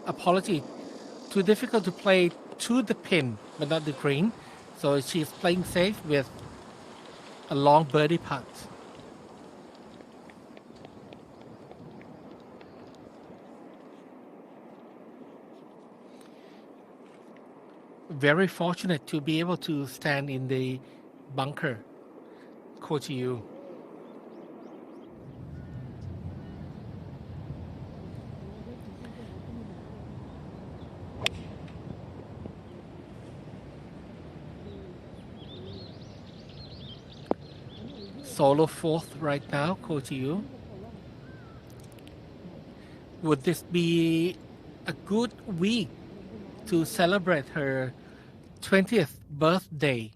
Apology. Too difficult to play to the pin, but not the green. So she's playing safe with a long birdie putt. Very fortunate to be able to stand in the bunker. Coach Yu. Solo 4th right now, Coach Yu. Would this be a good week to celebrate her 20th birthday?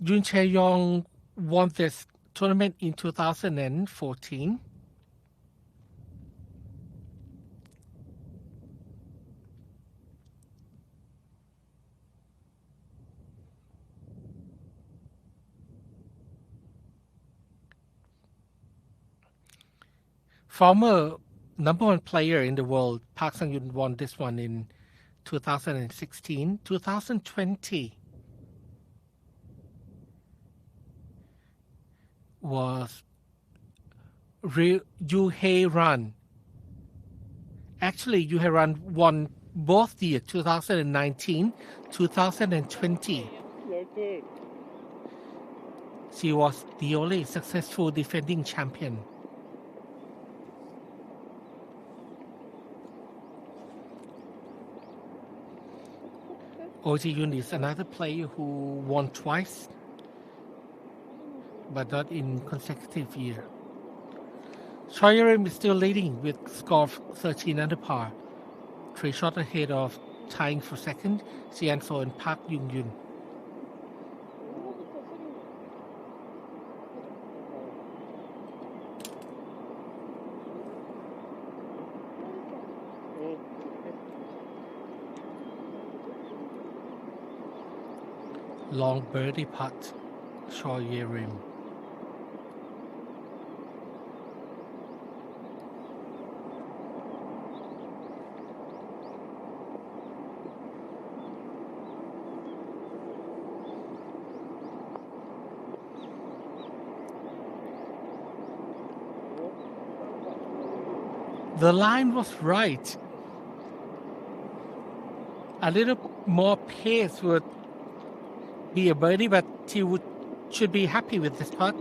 Yoon Chae-yong won this tournament in 2014. Former number 1 player in the world, Park Sang-yun, won this one in 2016. 2020 was Yoo Hae-ran. Actually, Yoo Hae-ran won both the 2019, 2020. She was the only successful defending champion. Oh Ji-yoon is another player who won twice, but not in consecutive year. Choi Yerim is still leading with score of 13 under par, 3 shots ahead of tying for second, Sian So and Park Yoon-yun. Long birdie putt, Choi Ye-rim. The line was right. A little more pace would be a birdie, but he should be happy with this putt.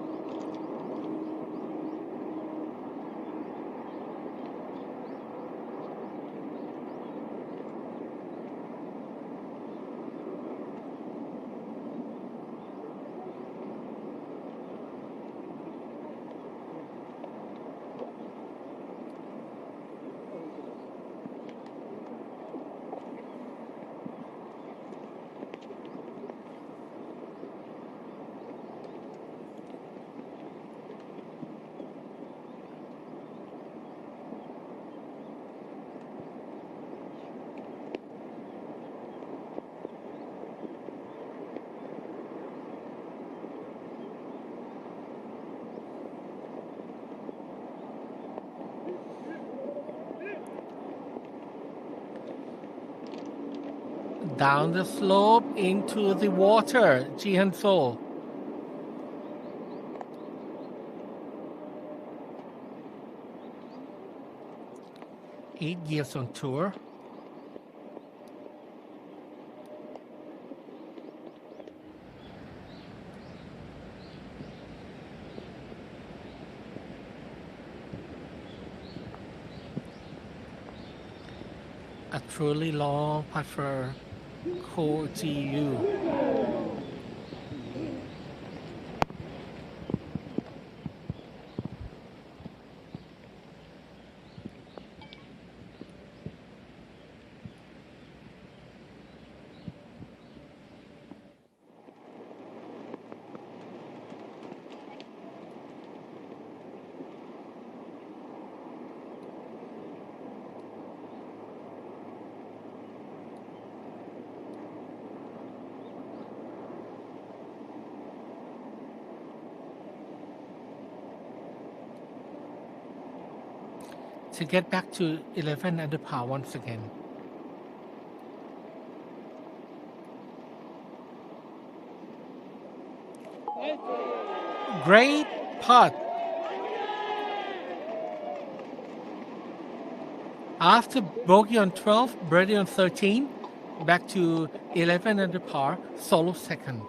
Down the slope into the water, JejuSamdasoo. 8 years on tour. A truly long putt for Ko Ji-yu. To get back to 11 under par once again. Great putt. After bogey on 12, birdie on 13, back to 11 under par, solo second.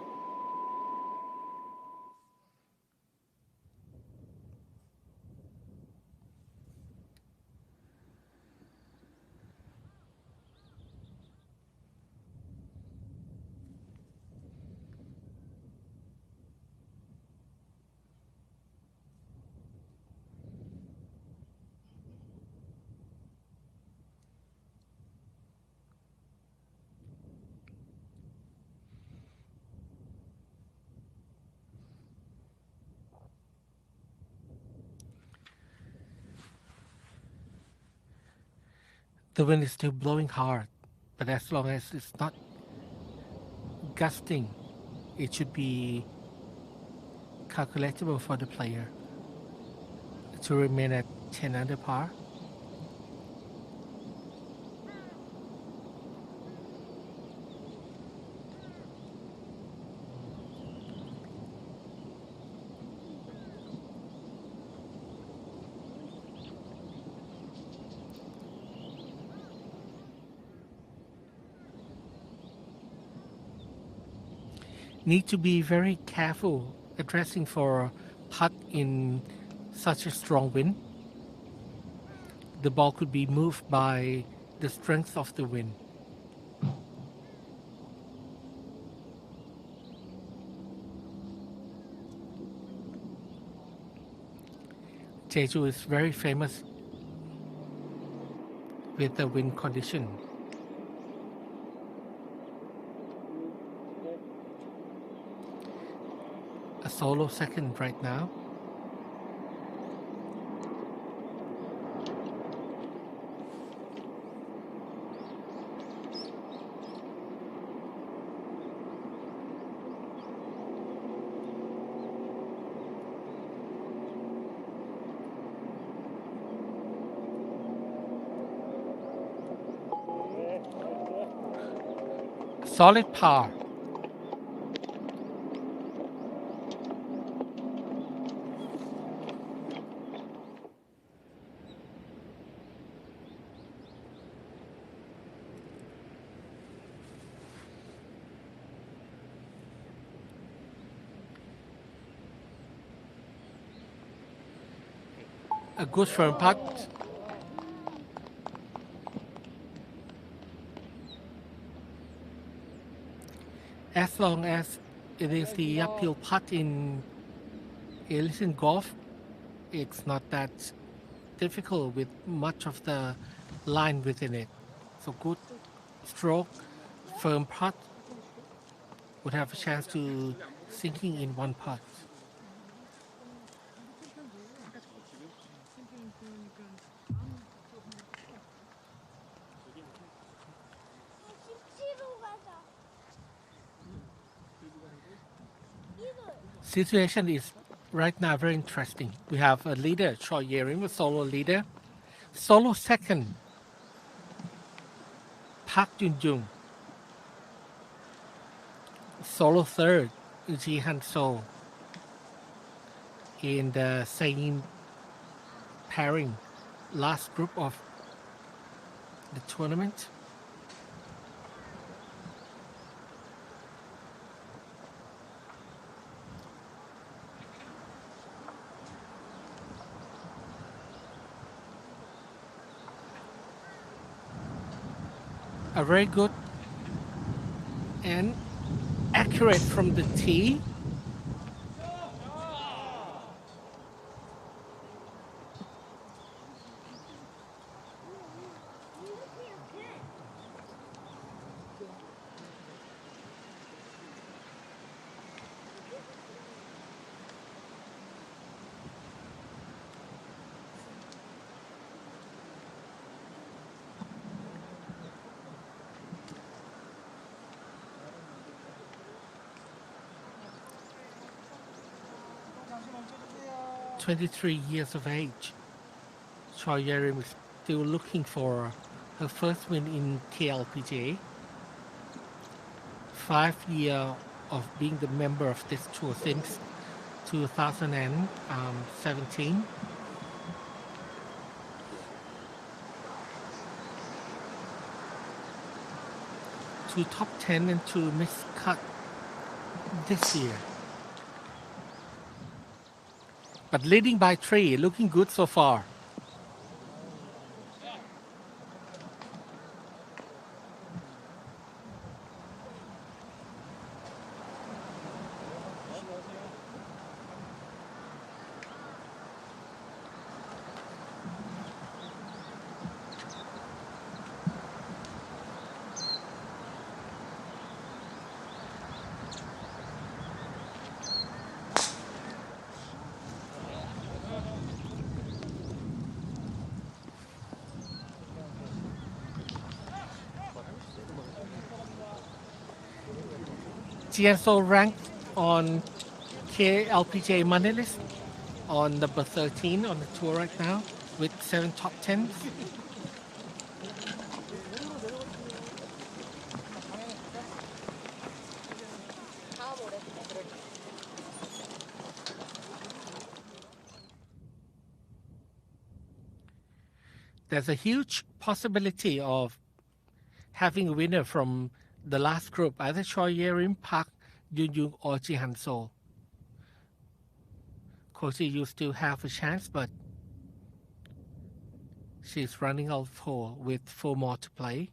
The wind is still blowing hard, but as long as it's not gusting, it should be calculatable for the player to remain at 10 under par. Need to be very careful addressing for putt in such a strong wind. The ball could be moved by the strength of the wind. Jeju is very famous with the wind condition. A solo second right now. solid par. A good firm putt. As long as it is the uphill putt in Asian golf, it's not that difficult with much of the line within it. So good stroke, firm putt would have a chance to sinking in one putt. Situation is right now very interesting. We have a leader, Choi Ye-rim, a solo leader. Solo second, Park Jun-jung. Solo third, Ji Han-so. In the same pairing, last group of the tournament. A very good and accurate from the tee. "23 years of age, Choi Ye-rim is still looking for her first win in KLPGA. 5 years of being the member of this tour since 2017. Two top 10 and two missed cut this year. But leading by 3, looking good so far. Jianso ranked on KLPGA money list on number 13 on the tour right now with 7 top 10s. There's a huge possibility of having a winner from the last group, either Choi Ye-rim, Park Jun-jung, or Ji Han-so. Kochi used to have a chance, but she's running out of hole with 4 more to play.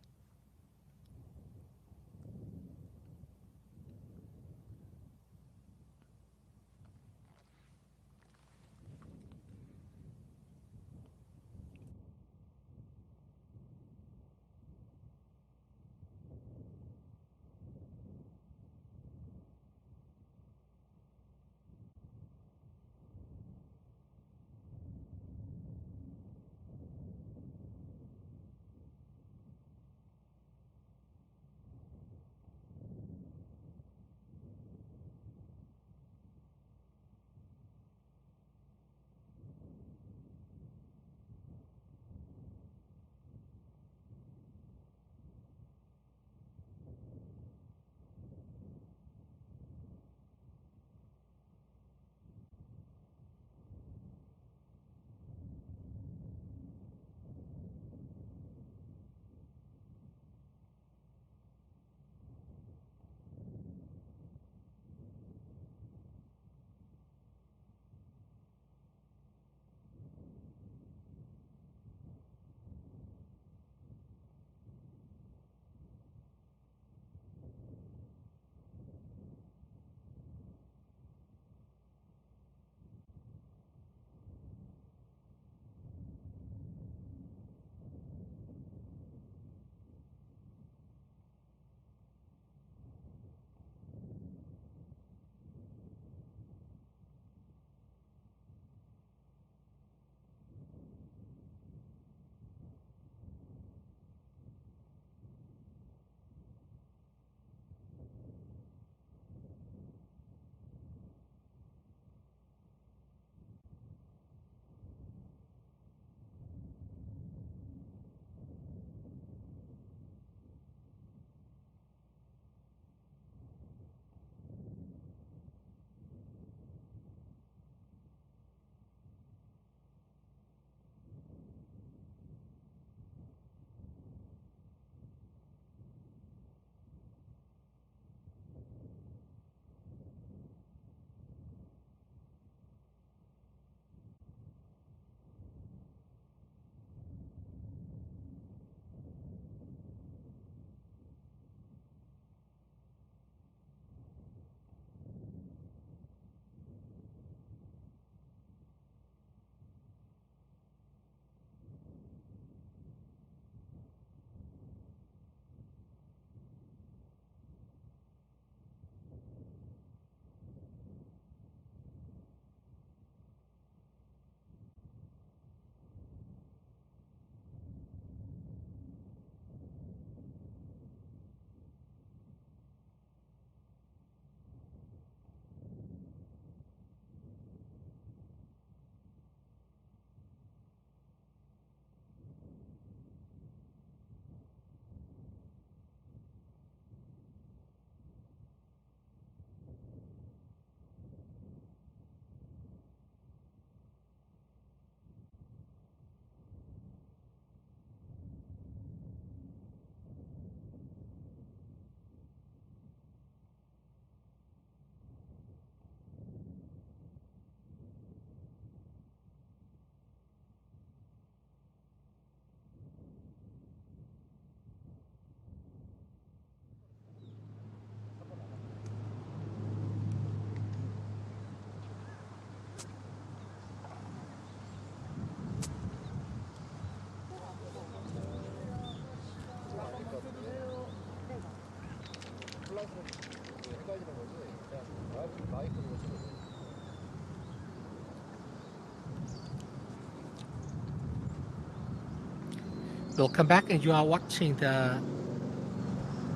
Welcome back, and you are watching the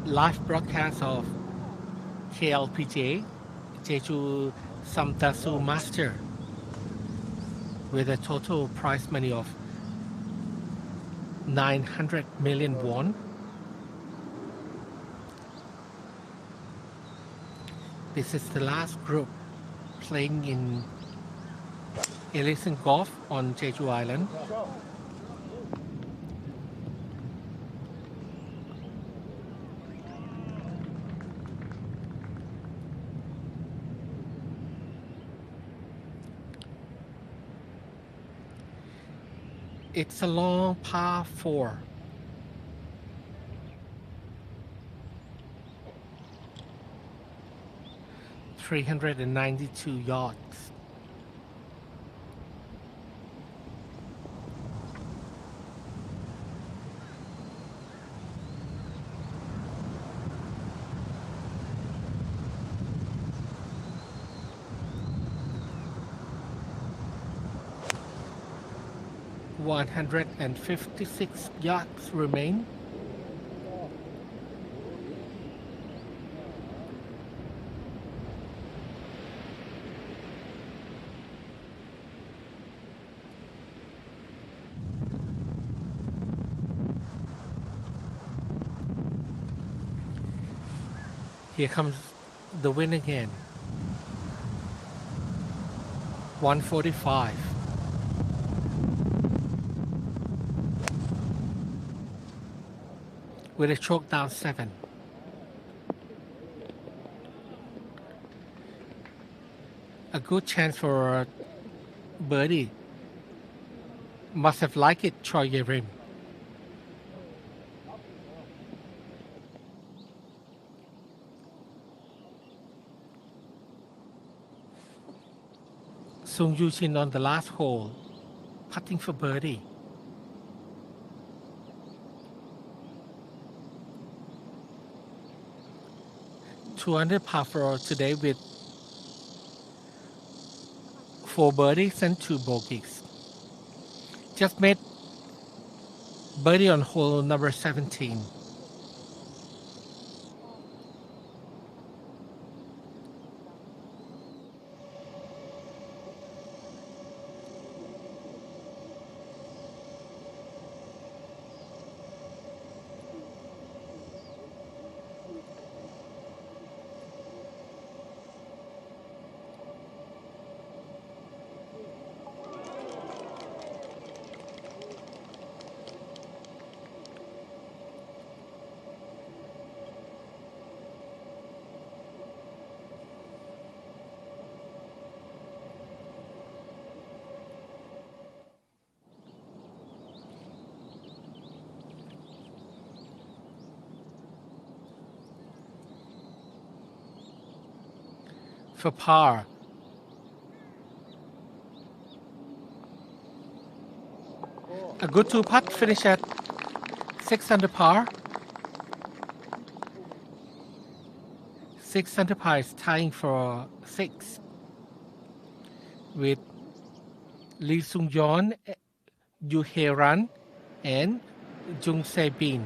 live broadcast of KLPGA JejuSamdasoo Master with a total prize money of 900 million won. This is the last group playing in Ellison Golf on Jeju Island. It's a long par 4. $392 yards. $156 yards remain. Here comes the win again. 145. With a choke down 7. A good chance for birdie. Must have liked it, Choi Ye-rim. Sung Yu-Shin on the last hole, putting for birdie. Two under par for today with 4 birdies and 2 bogeys. Just made birdie on hole number 17. For par. A good 2-putt finish at 6 under par. 6 under par is tying for 6 with Lee Sung-yeon, Yoo Hae-ran, and Jung Se-bin.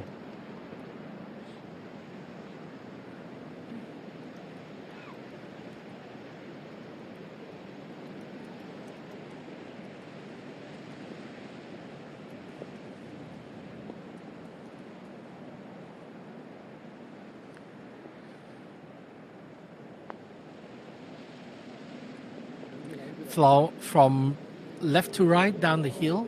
Flow from left to right down the hill.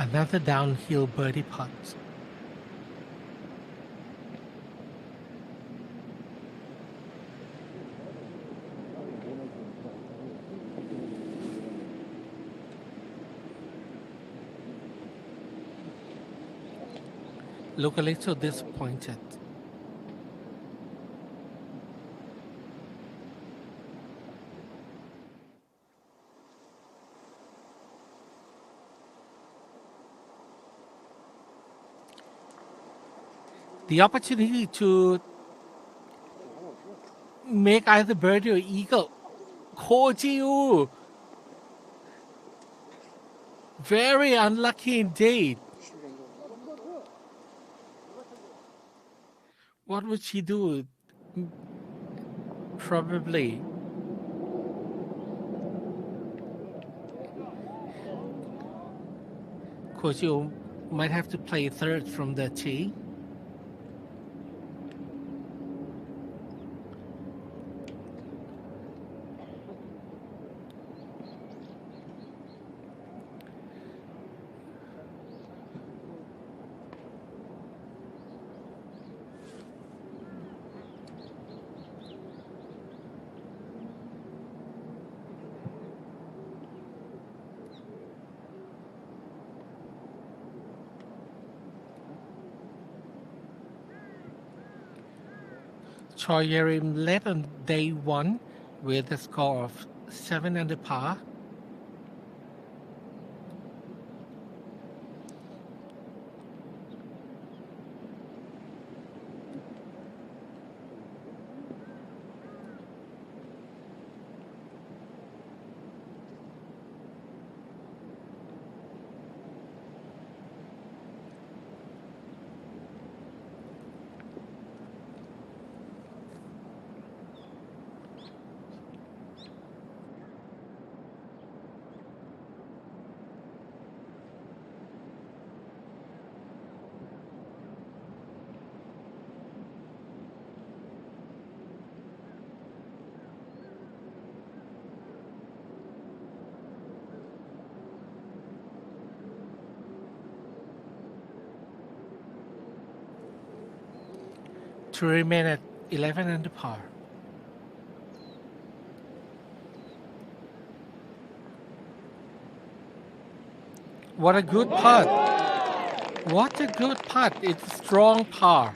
Another downhill birdie putt. Look a little disappointed. The opportunity to make either birdie or eagle. Ko Ji-woo, very unlucky indeed. What would she do? Probably. Ko Ji-woo might have to play third from the tee. Choi Yerim led on day one with a score of 7 under par. To remain at 11 under par. What a good putt. What a good putt. It's a strong par.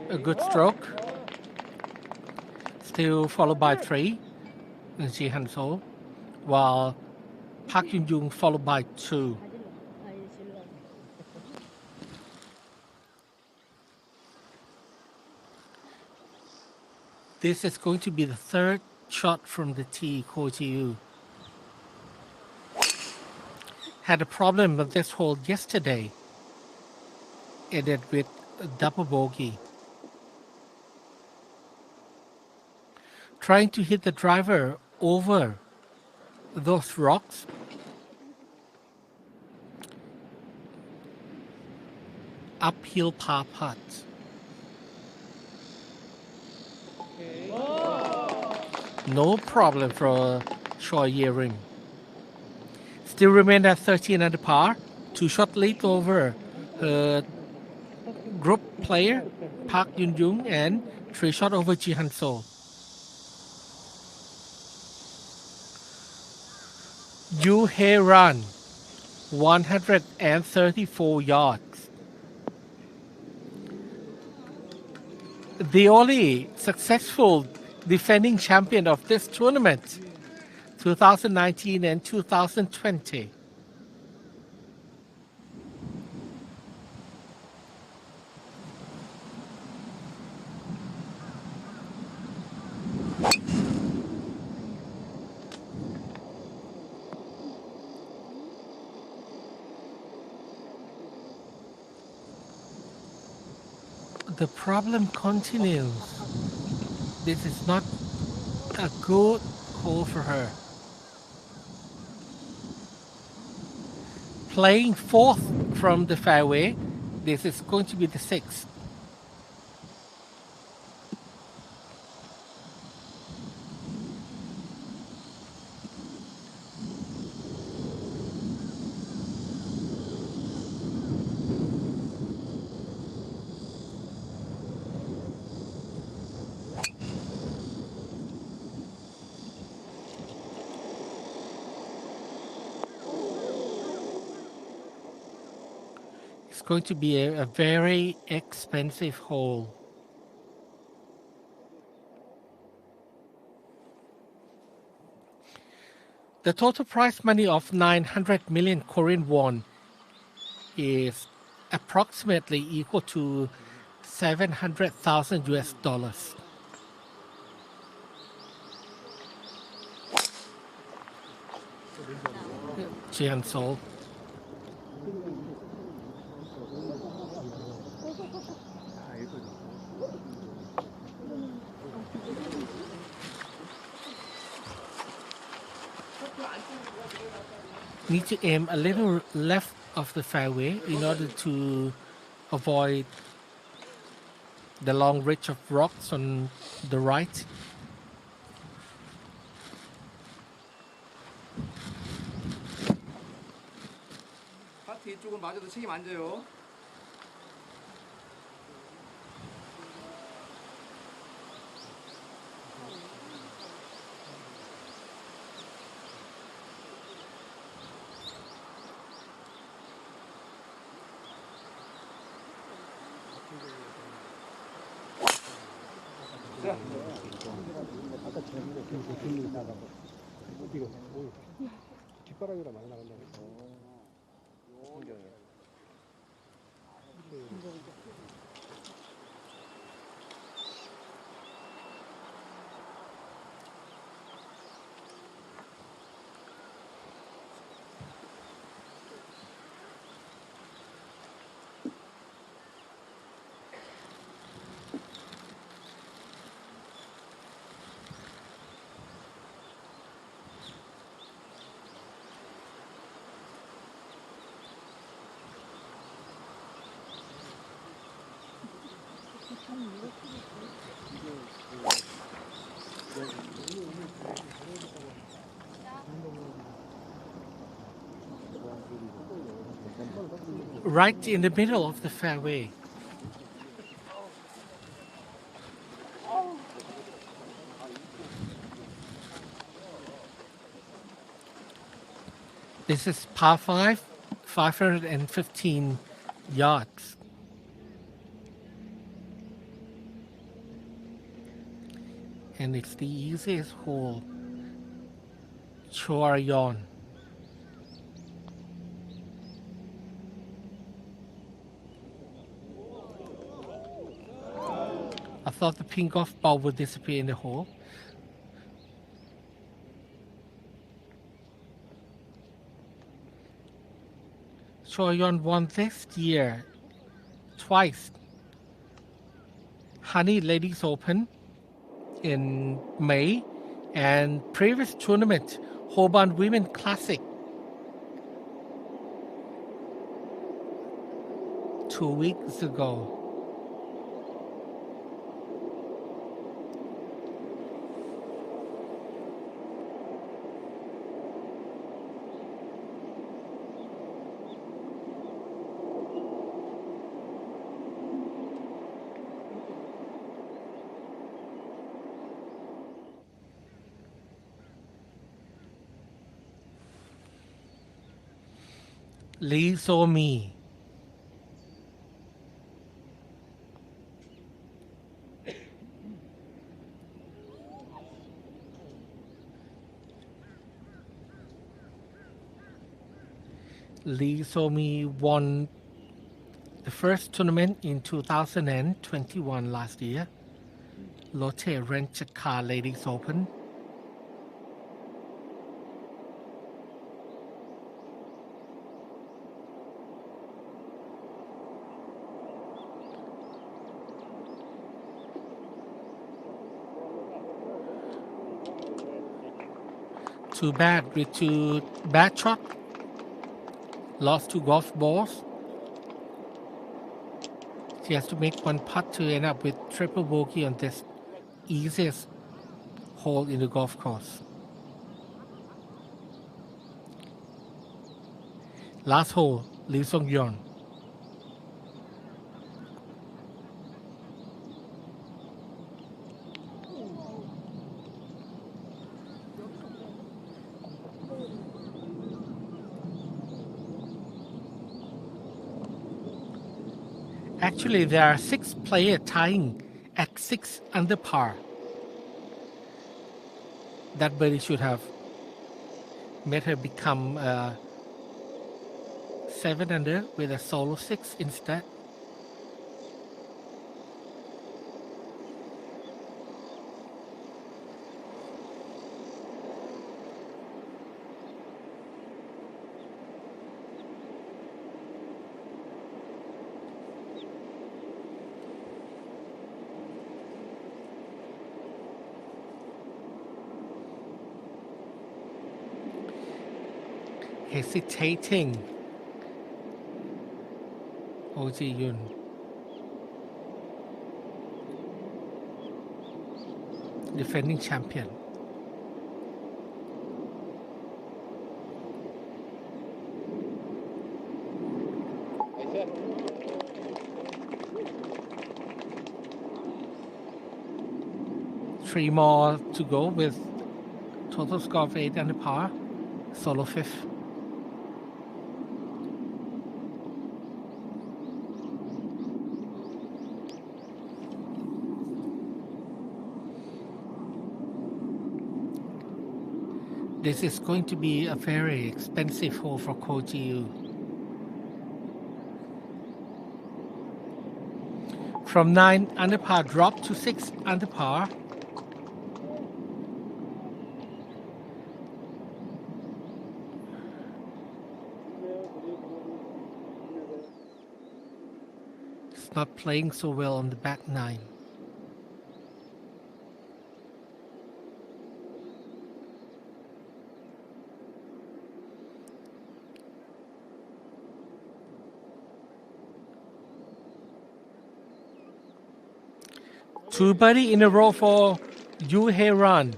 A good stroke. Still followed by 3 in Ji Han-so, while Park Yun-jung followed by 2. This is going to be the third shot from the tee. Ko Ji-woo had a problem with this hole yesterday. Ended with a double bogey. Trying to hit the driver over those rocks. Uphill par putt. No problem for Choi Yerim. Still remain at 13 under par. 2 shot lead over her group player Park Yun-jung and 3 shot over Ji Han-so. Yu Hei run 134 yards. the only successful defending champion of this tournament, 2019 and 2020. The problem continues. This is not a good hole for her. Playing fourth from the fairway, this is going to be the sixth. It's going to be a very expensive hole. The total prize money of 900 million Korean won is approximately equal to 700,000 US dollars. Jian Sol. Need to aim a little left of the fairway in order to avoid the long ridge of rocks on the right. 파트 이쪽은 맞아도 책임 안 져요. 뒷바람이라 많이 나간다고. Right in the middle of the fairway. This is par 5, 515 yards. And it's the easiest hole, Chorayon. I thought the pink golf ball would disappear in the hole. Chorayon won this year twice. Honey Ladies Open in May and previous tournament, Hobart Women Classic 2 weeks ago. Lee So-mi. Lee So-mi won the first tournament in 2021 last year, Lotte Rent-A-Car Ladies Open. Too bad with two bad shot, lost two golf balls. She has to make one putt to end up with triple bogey on this easiest hole in the golf course. Last hole, Lee Sung-yeon. Actually, there are 6 players tying at 6 under par. That birdie should have made her become 7 under with a solo 6 instead. Hesitating. Oh Ji-yoon. Defending champion. Three more to go with total score of 8 under par. Solo 5th. This is going to be a very expensive hole for Ko Ji-yoon. From 9 under par drop to 6 under par. It's not playing so well on the back 9. Two birdie in a row for Yoo Hae-ran.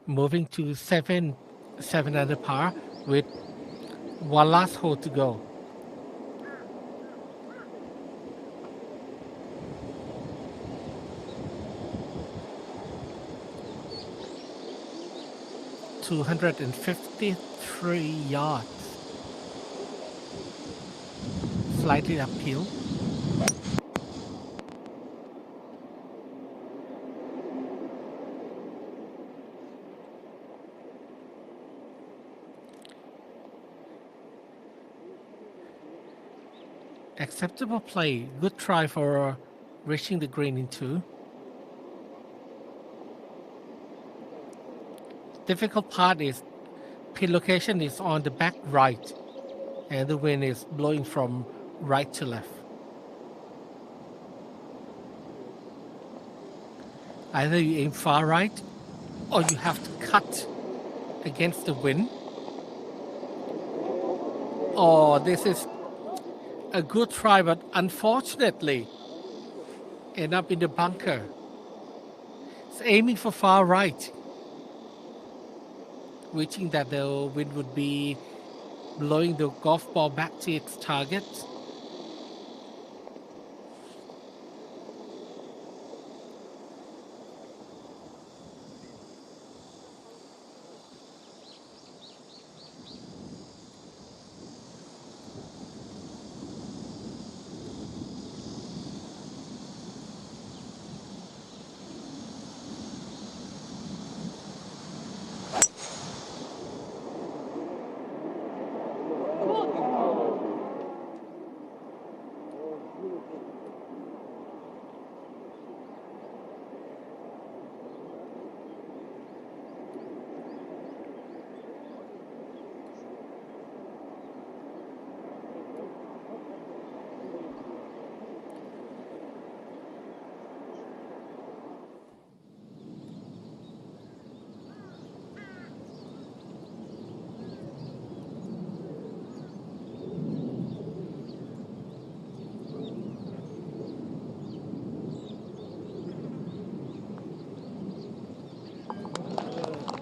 Moving to 7 under par with one last hole to go. $253 yards. Slightly uphill. Acceptable play. Good try for reaching the green in 2. Difficult part is pin location is on the back right and the wind is blowing from right to left. Either you aim far right or you have to cut against the wind. Oh, this is a good try, but unfortunately end up in the bunker. It's aiming for far right, wishing that the wind would be blowing the golf ball back to its target.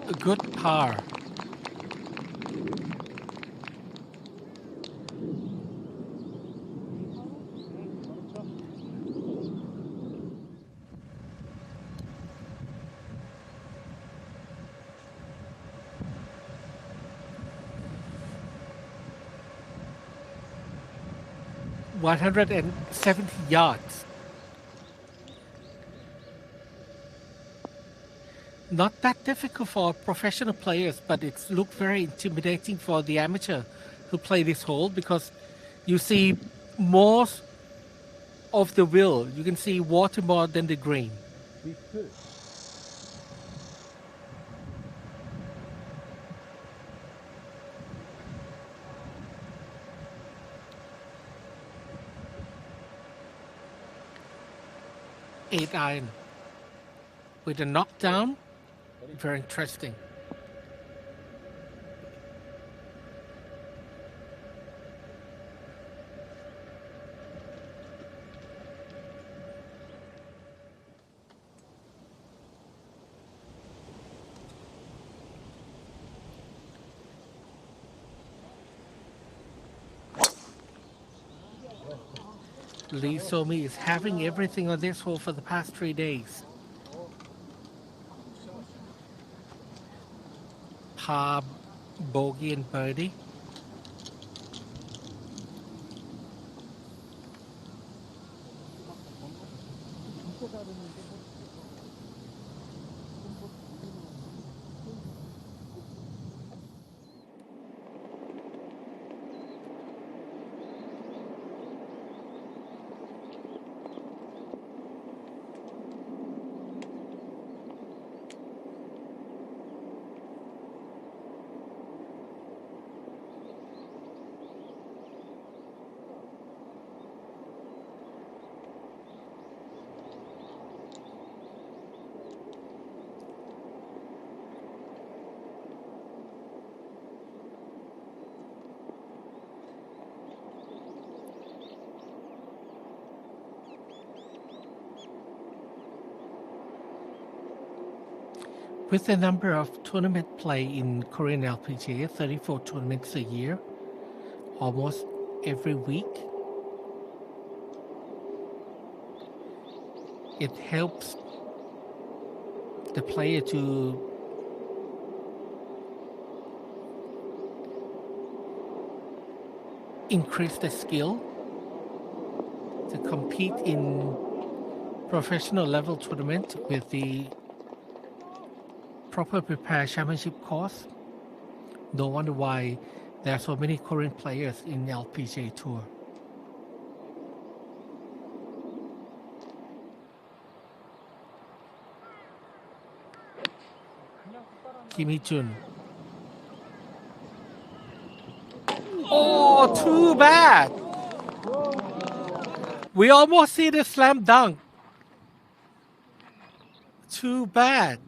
a good par. (170 yards). Not that difficult for professional players, but it's looked very intimidating for the amateur who play this hole because you see most of the wheel. You can see water more than the green. 비트 8-iron with a knockdown. Very interesting. Lee Somi is having everything on this hole for the past 3 days. Par, bogey, and birdie. With the number of tournament play in Korean LPGA, 34 tournaments a year, almost every week, it helps the player to increase the skill to compete in professional level tournament with the proper prepared championship course. No wonder why there are so many Korean players in LPGA Tour. Kim Hee-jun. Oh, too bad. We almost see the slam dunk. Too bad.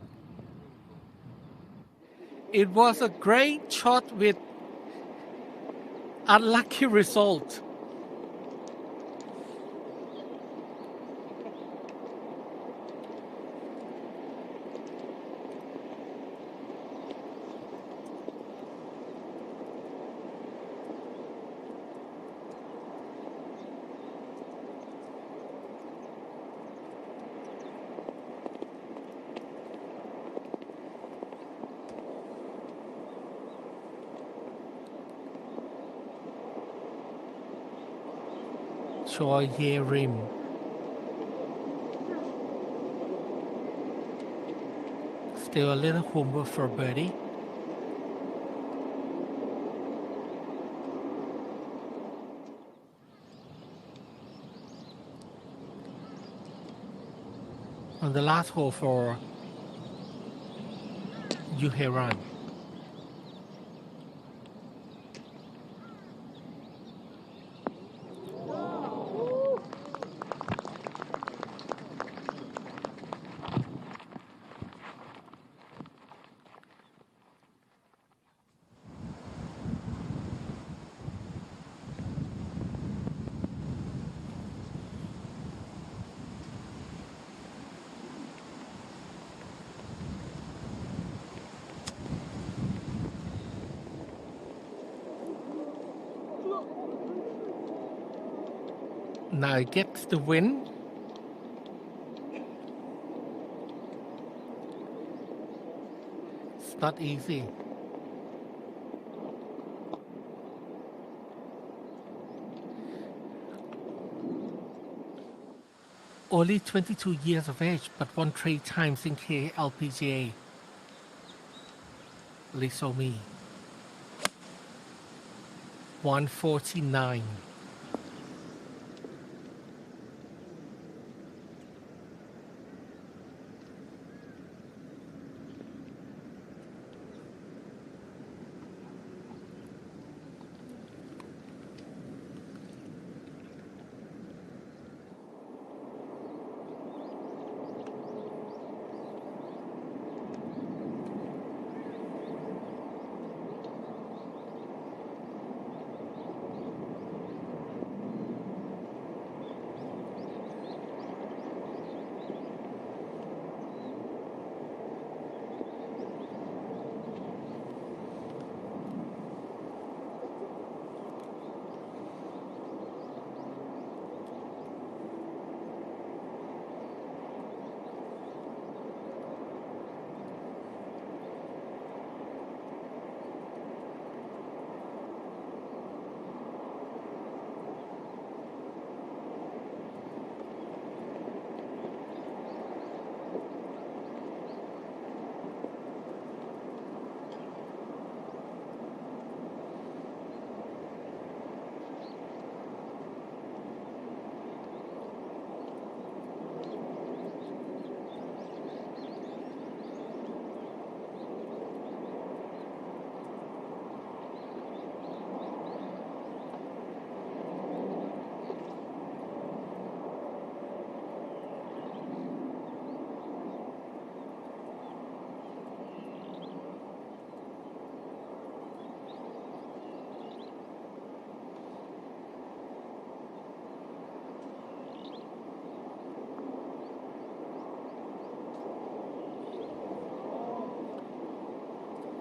It was a great shot with unlucky result. Choi Ye Rim. Still a little homework for birdie. On the last hole for Yu Hye-ran. Now it gets the win. It's not easy. Only 22 years of age, but won 3 times in KLPGA. Lisomi. 149.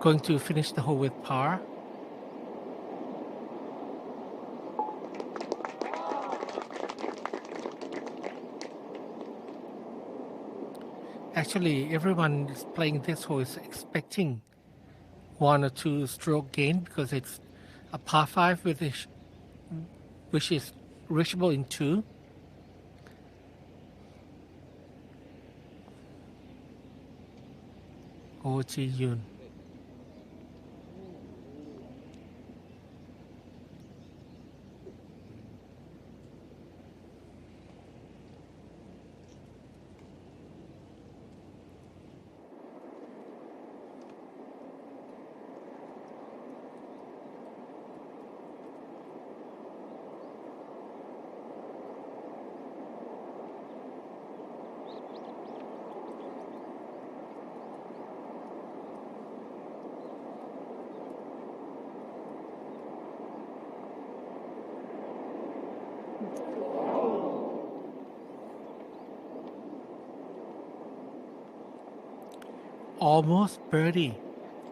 Going to finish the hole with par. Actually, everyone is playing this hole is expecting 1 or 2 stroke gain because it's a par 5 which is reachable in 2. Oh, Ji Yun. Almost birdie.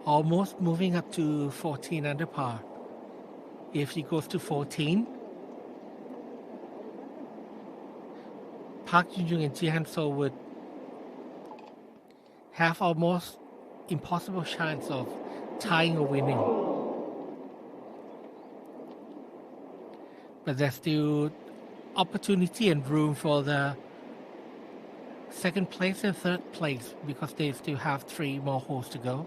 Almost moving up to 14 under par. If he goes to 14, Park Jun-young and Ji Han-so would have almost impossible chance of tying or winning. But there's still opportunity and room for the second place and third place because they still have 3 more holes to go.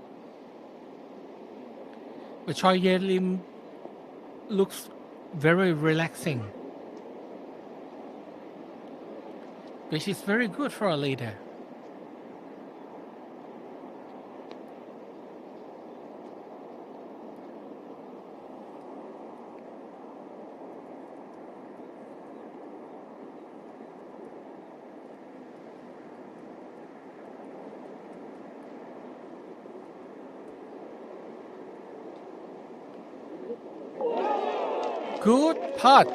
But Choi Ye-lim looks very relaxing, which is very good for a leader. Good putt.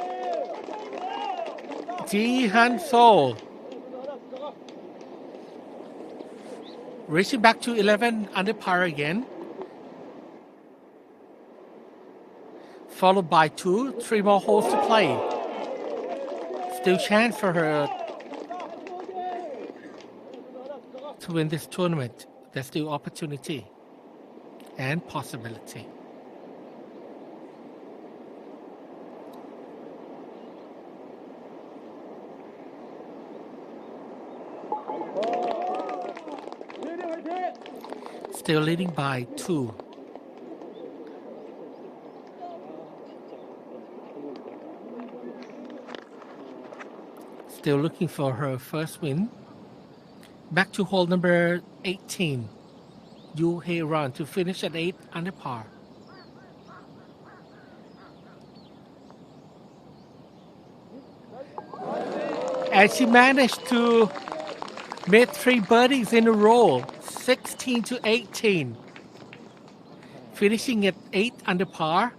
Ji Han-so reaching back to 11 under par again. Followed by 3 more holes to play. Still chance for her to win this tournament. There's still opportunity and possibility. Still leading by 2. Still looking for her first win. Back to hole number 18. Yu Hei Ran to finish at 8 under par. And she managed to make 3 birdies in a row, 16 to 18. Finishing at 8 under par.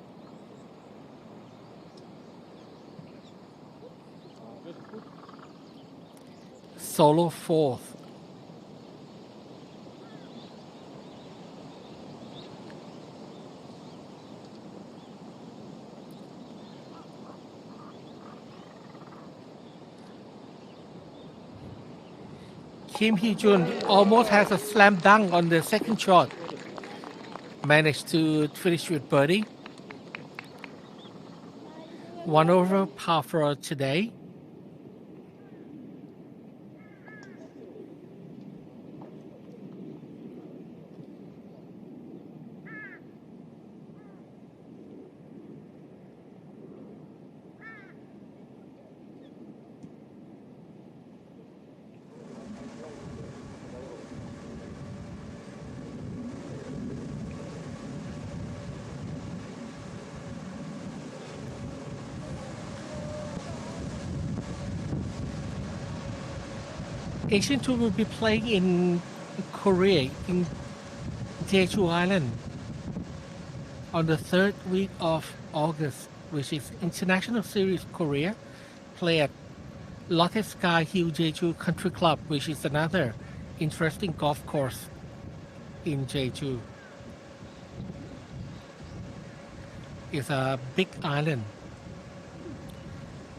Solo 4th. Kim Hee-jun almost has a slam dunk on the second shot. Managed to finish with birdie. 1 over par for today. Asian Tour will be playing in Korea, in Jeju Island, on the 3rd week of August, which is International Series Korea, play at Lotte Sky Hill Jeju Country Club, which is another interesting golf course in Jeju. It's a big island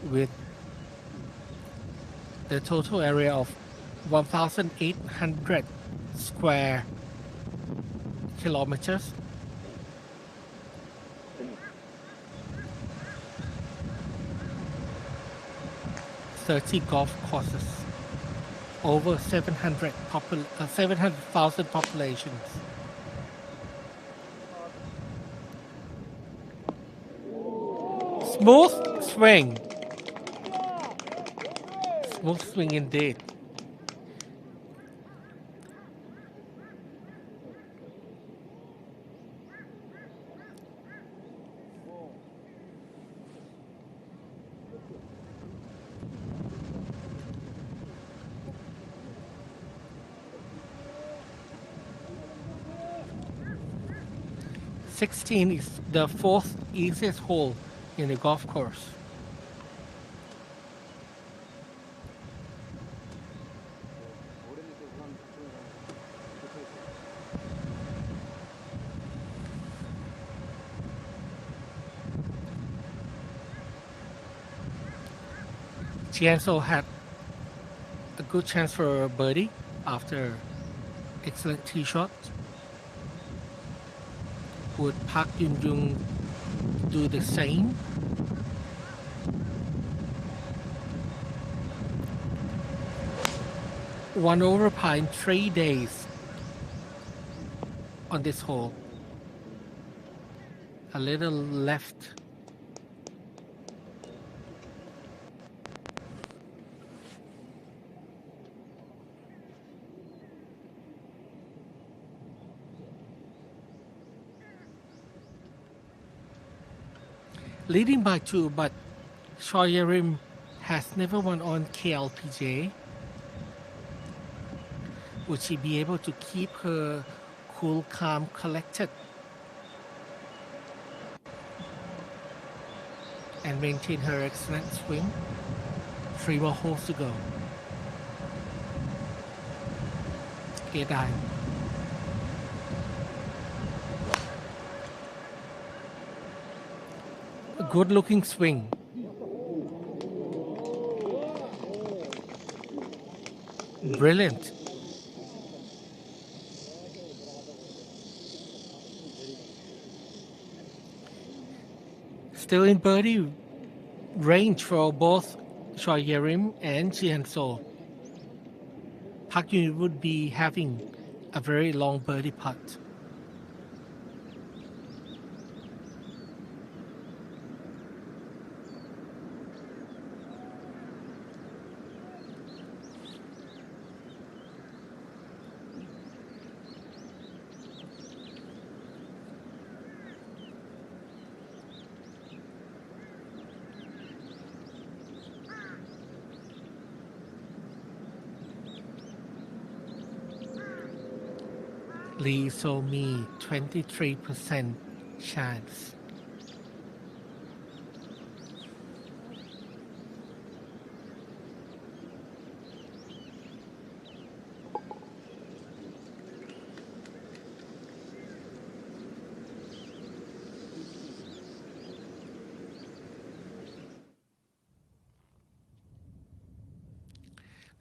with the total area of 1,800 square kilometers. .30 golf courses, over 700,000 populations. Smooth swing. Smooth swing indeed. .16 is the 4th easiest hole in the golf course. She also had a good chance for a birdie after excellent tee shot. Would Park Yun-jung do the same? One over par in 3 days on this hole. A little left. Leading by 2, but Choi Ye-rim has never won on KLPGA. Would she be able to keep her cool, calm, collected and maintain her excellent swing? 3 more holes to go. Dive. A good looking swing. Brilliant. Still in birdie range for both Choi Yerim and Jian-so. Park Yun would be having a very long birdie putt. Lee So-mi, 23% chance.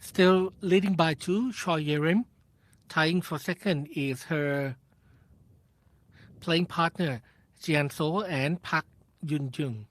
Still leading by 2, Choi Yerim. Tying for second is her playing partner Jian-so and Park Yun-jung.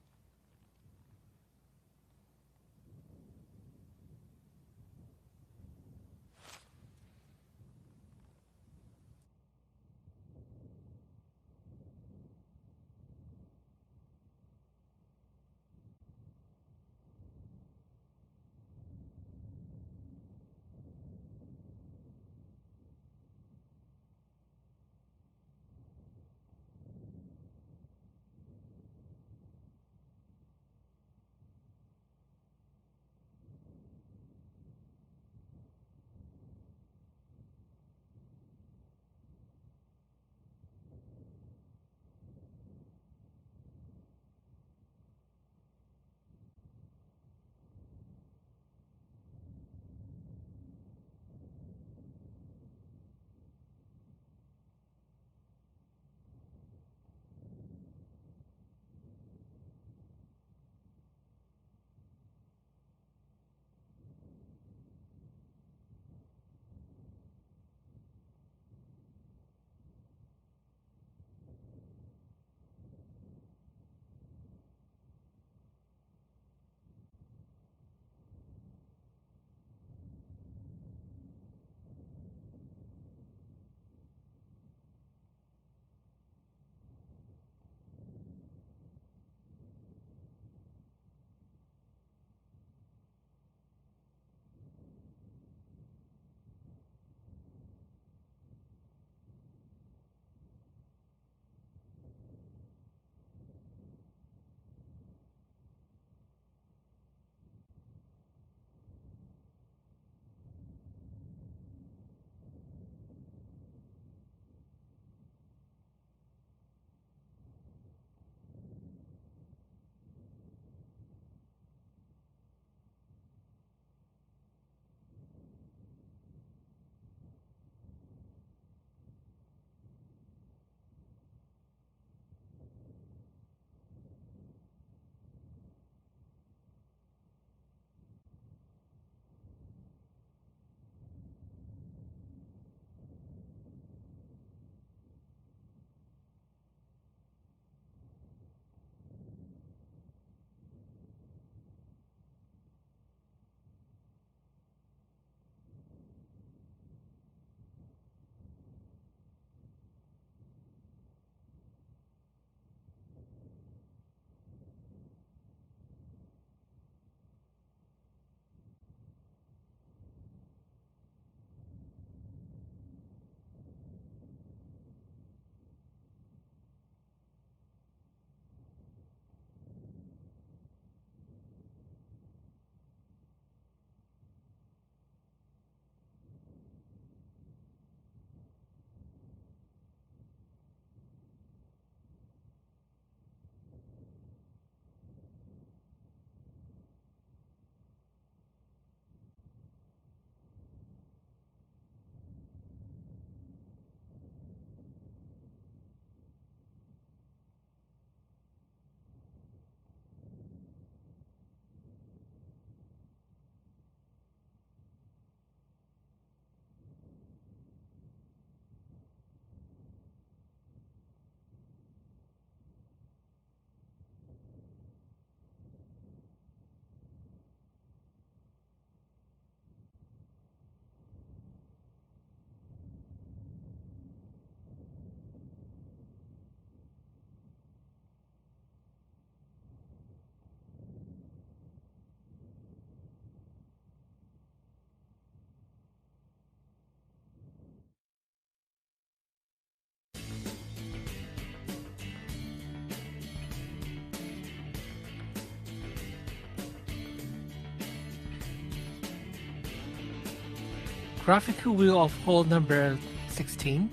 Graphical view of hole number 16.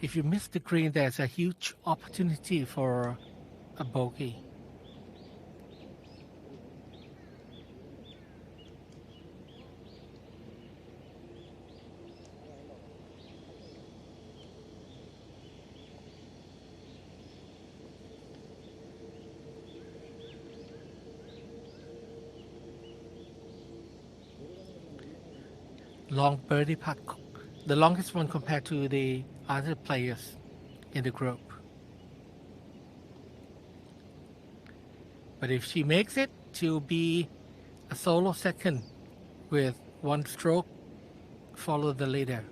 If you miss the green, there's a huge opportunity for a bogey. Long birdie putt, the longest one compared to the other players in the group. But if she makes it, she'll be a solo second with one stroke, follow the leader.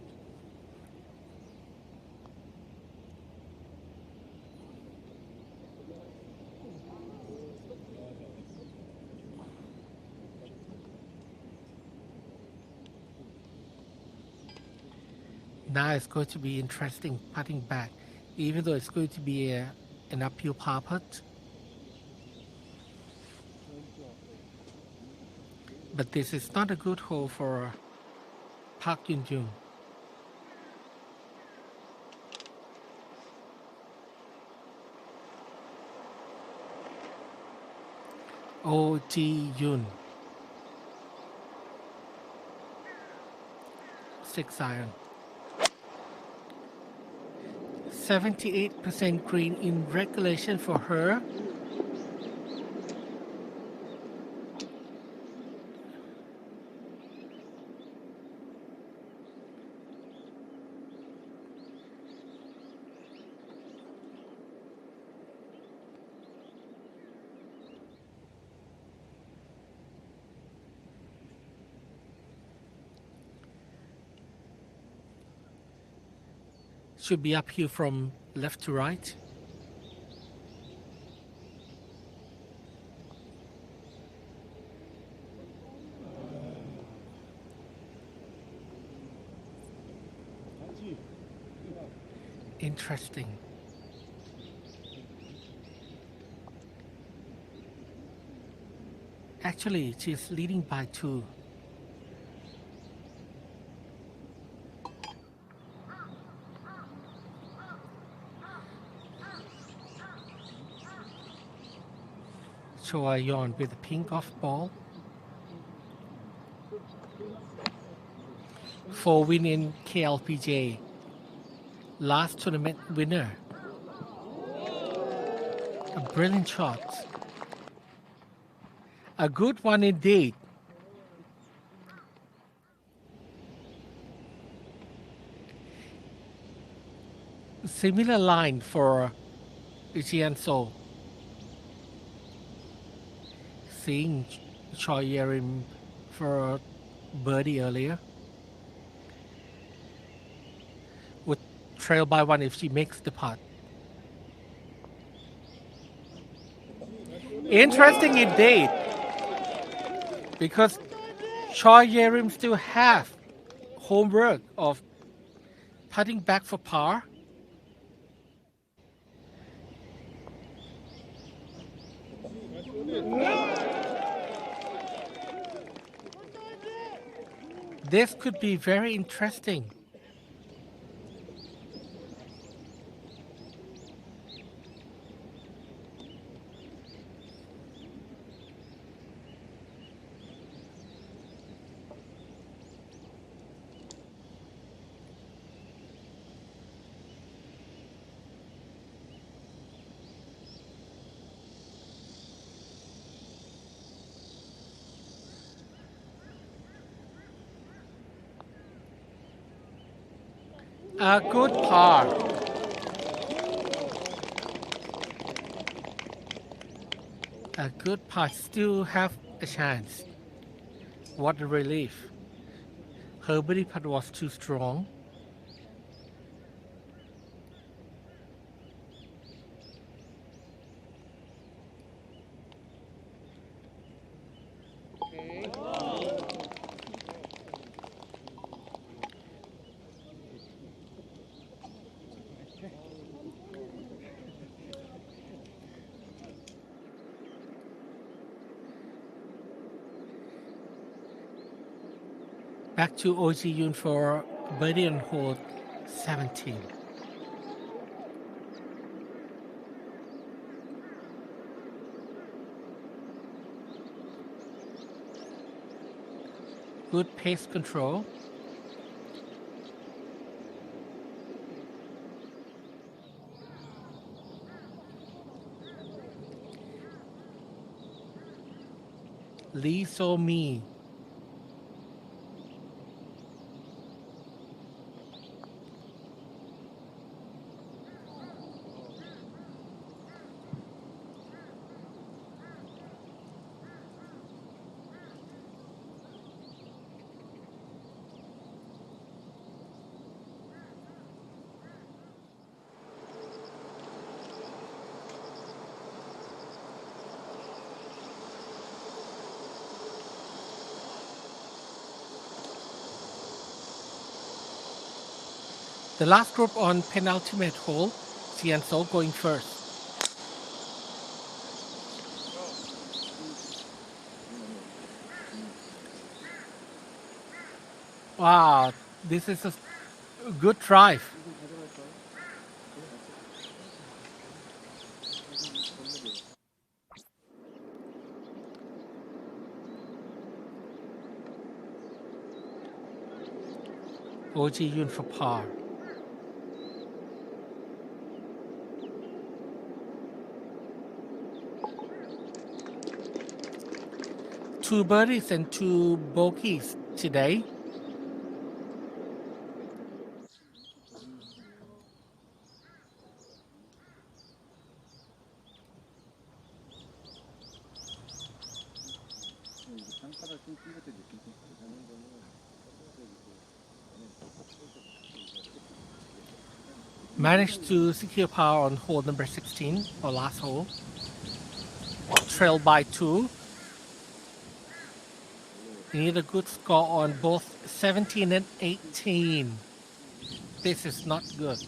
Now it's going to be interesting putting back, even though it's going to be an uphill par putt. But this is not a good hole for Park Yun-jung. Oh Ji-yoon. 6 iron. 78% green in regulation for her. Should be uphill from left to right. Interesting. Actually, she's leading by 2. Choi Yeon with a pink off ball. For win in KLPJ. Last tournament winner. A brilliant shot. A good one indeed. Similar line for JejuSamdasoo. Seeing Choi Yerim for birdie earlier. Would trail by 1 if she makes the putt. Interesting indeed. Because Choi Yerim still have homework of putting back for par. This could be very interesting. A good par. A good par, still have a chance. What a relief. Her birdie putt was too strong. Back to OG Yun for birdie on hole 17. Good pace control. Lee So Mi. The last group on penultimate hole, So going first. Wow, this is a good drive. OG Yun for par. Two birdies and two bogeys today. Managed to secure par on hole number 16 or last hole. Trailed by 2. You need a good score on both 17 and 18. This is not good.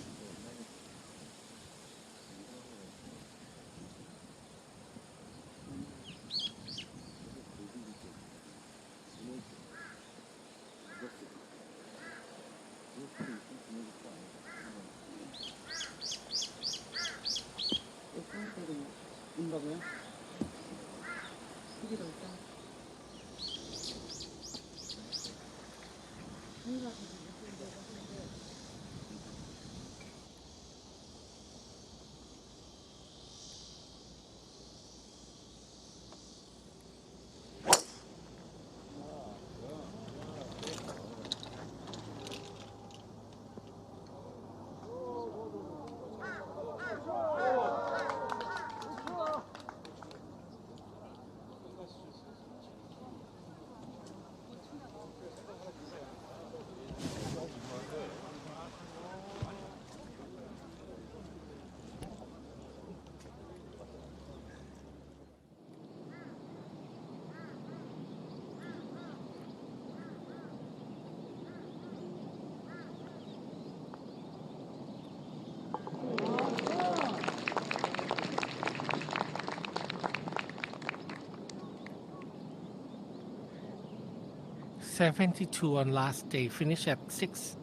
.72 on last day, finish at 6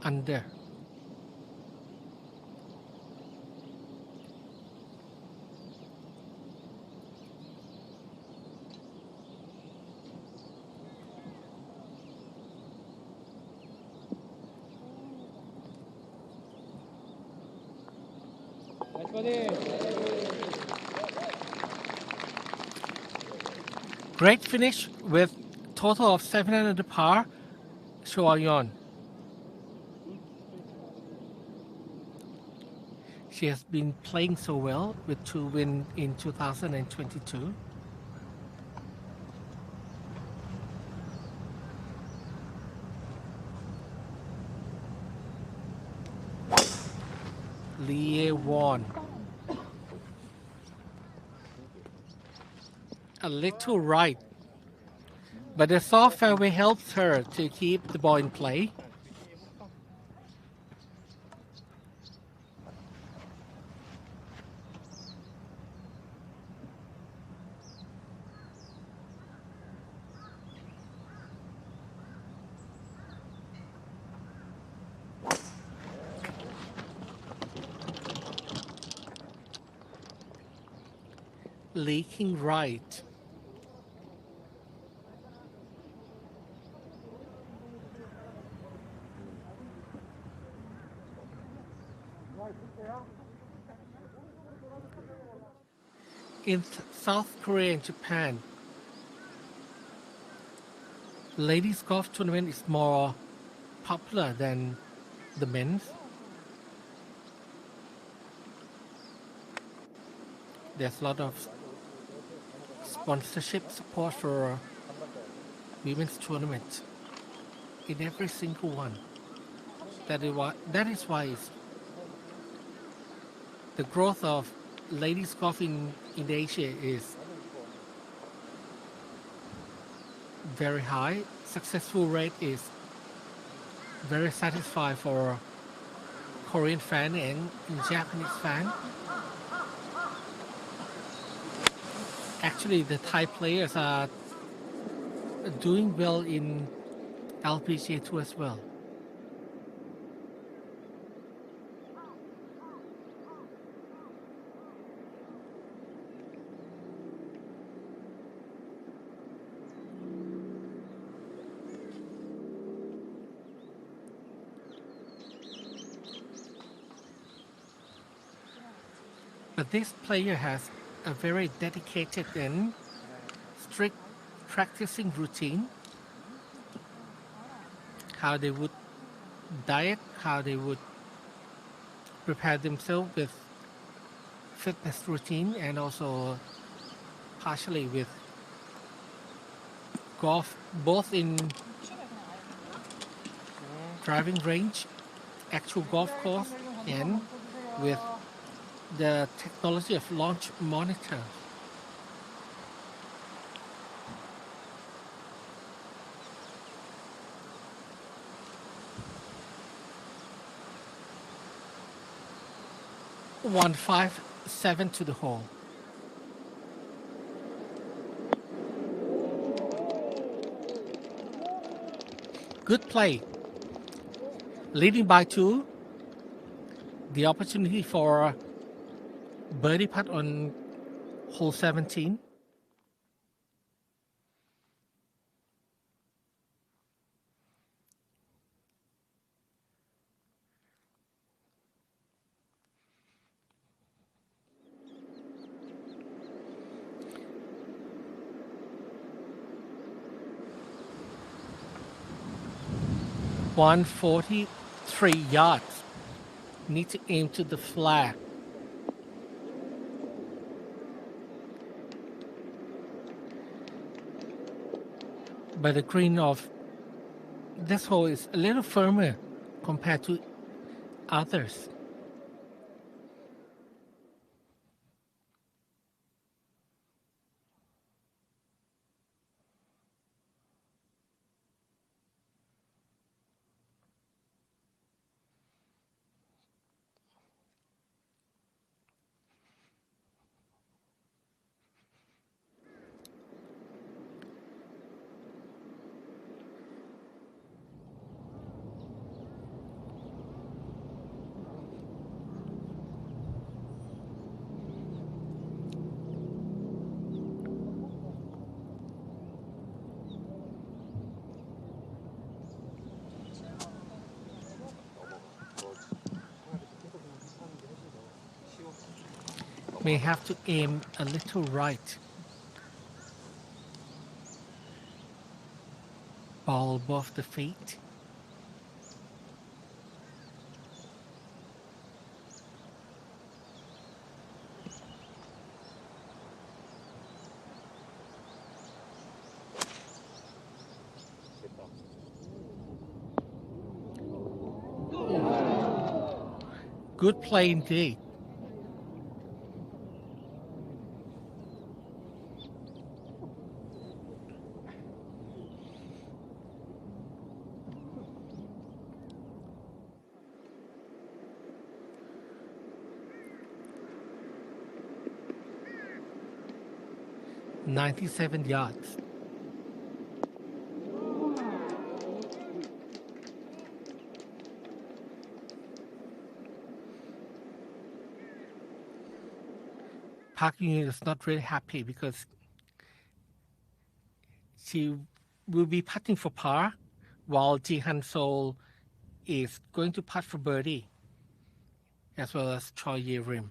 under. Great finish with total of 7 under par, Shoalyon. She has been playing so well with 2 wins in 2022. Lee won. A little right, but the soft fairway helps her to keep the ball in play. leaking right. In South Korea and Japan, ladies golf tournament is more popular than the men's. There's a lot of sponsorship support for women's tournament in every single one. That is why it's the growth of ladies golf in Asia is very high. Successful rate is very satisfied for Korean fan and Japanese fan. Actually, the Thai players are doing well in LPGA Tour as well. But this player has a very dedicated and strict practicing routine. How they would diet, how they would prepare themselves with fitness routine, and also partially with golf, both in driving range, actual golf course, and with the technology of launch monitor. One 5-7 to the hole. Good play. Leading by 2. The opportunity for birdie putt on hole 17. $143 yards. Need to aim to the flag. But the green of this hole is a little firmer compared to others. May have to aim a little right. Ball above the feet. Good play indeed. $97 yards. Park Yun is not really happy because she will be putting for par while JejuSamdasoo is going to putt for birdie, as well as Choi Ye-rim.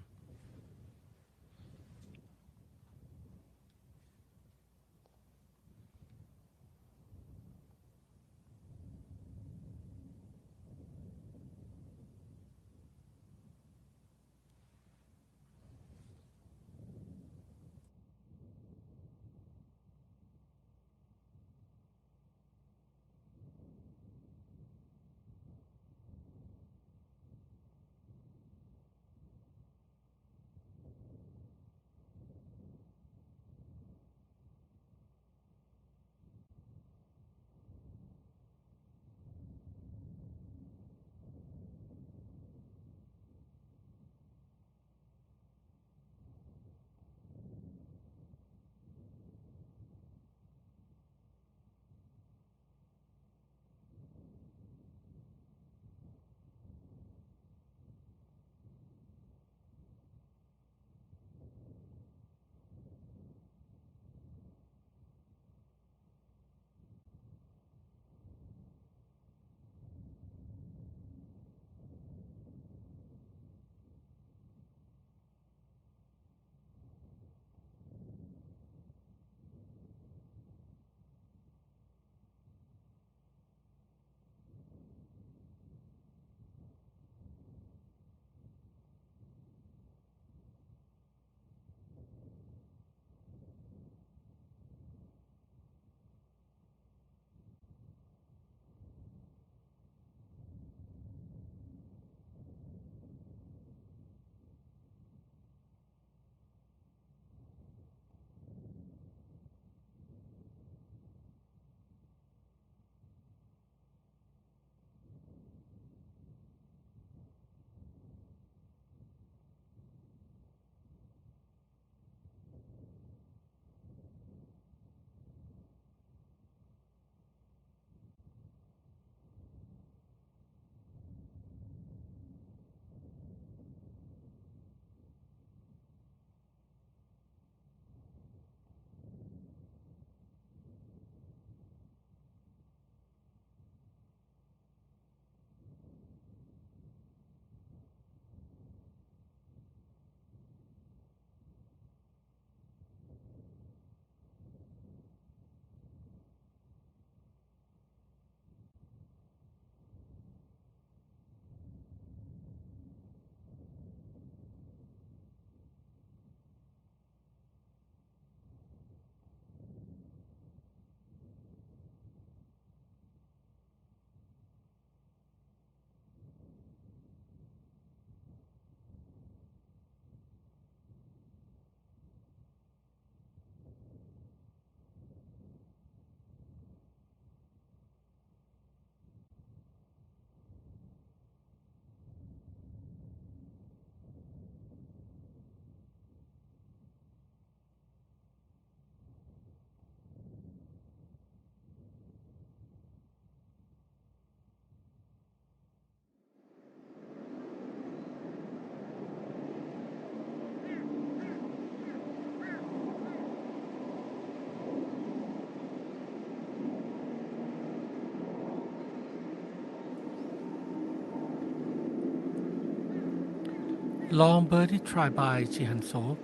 Long birdie try by JejuSamdasoo.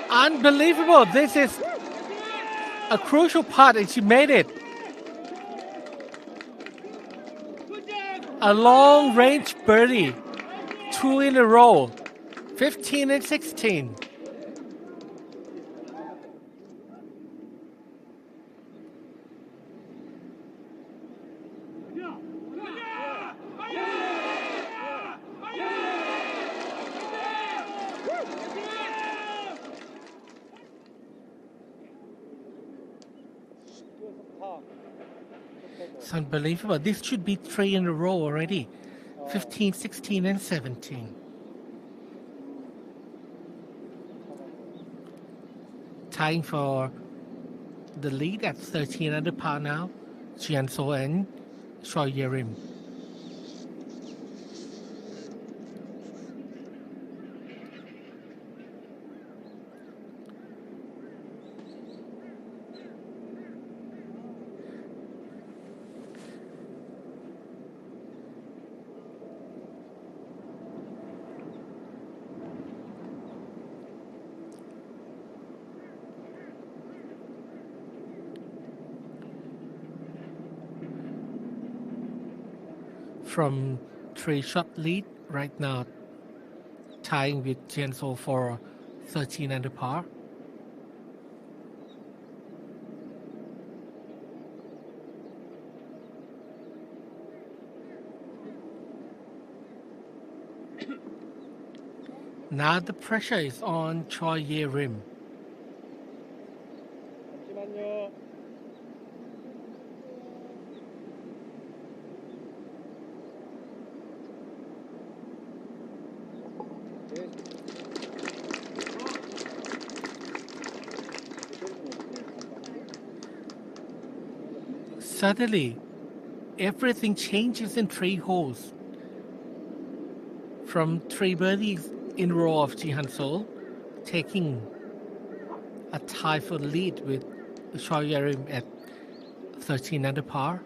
Unbelievable! This is a crucial putt, and she made it. A long range birdie, 2 in a row, 15 and 16. It's unbelievable. This should be 3 in a row already. 15, 16, and 17. Tying for the lead at 13 under par now. JejuSamdasoo and Choi Ye-rim. from 3-shot lead right now, tying with JejuSamdasoo for 13 under par. Now the pressure is on Choi Ye-rim. 잠시만요. Suddenly, everything changes in 3 holes. From 3 birdies in a row of JejuSamdasoo, taking a tie for the lead with Choi Ye-rim at 13 under par.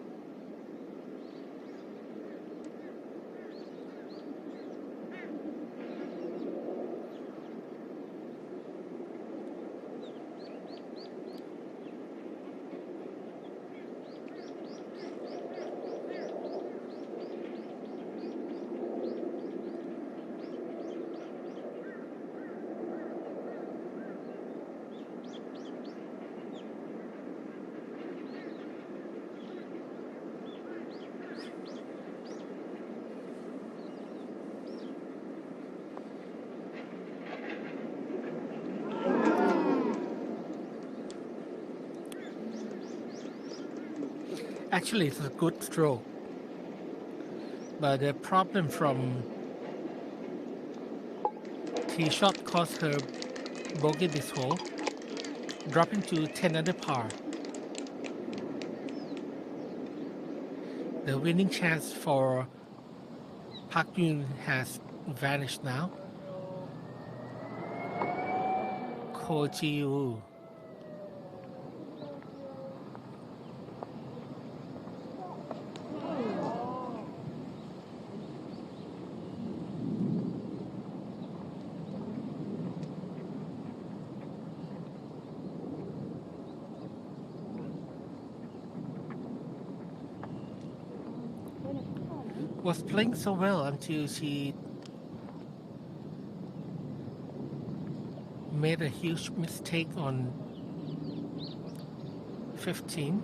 Actually, it's a good stroke, but the problem from tee shot caused her bogey this hole, dropping to 10 under par. The winning chance for Park Yoon has vanished now. Ko Ji-woo. Was playing so well until she made a huge mistake on 15.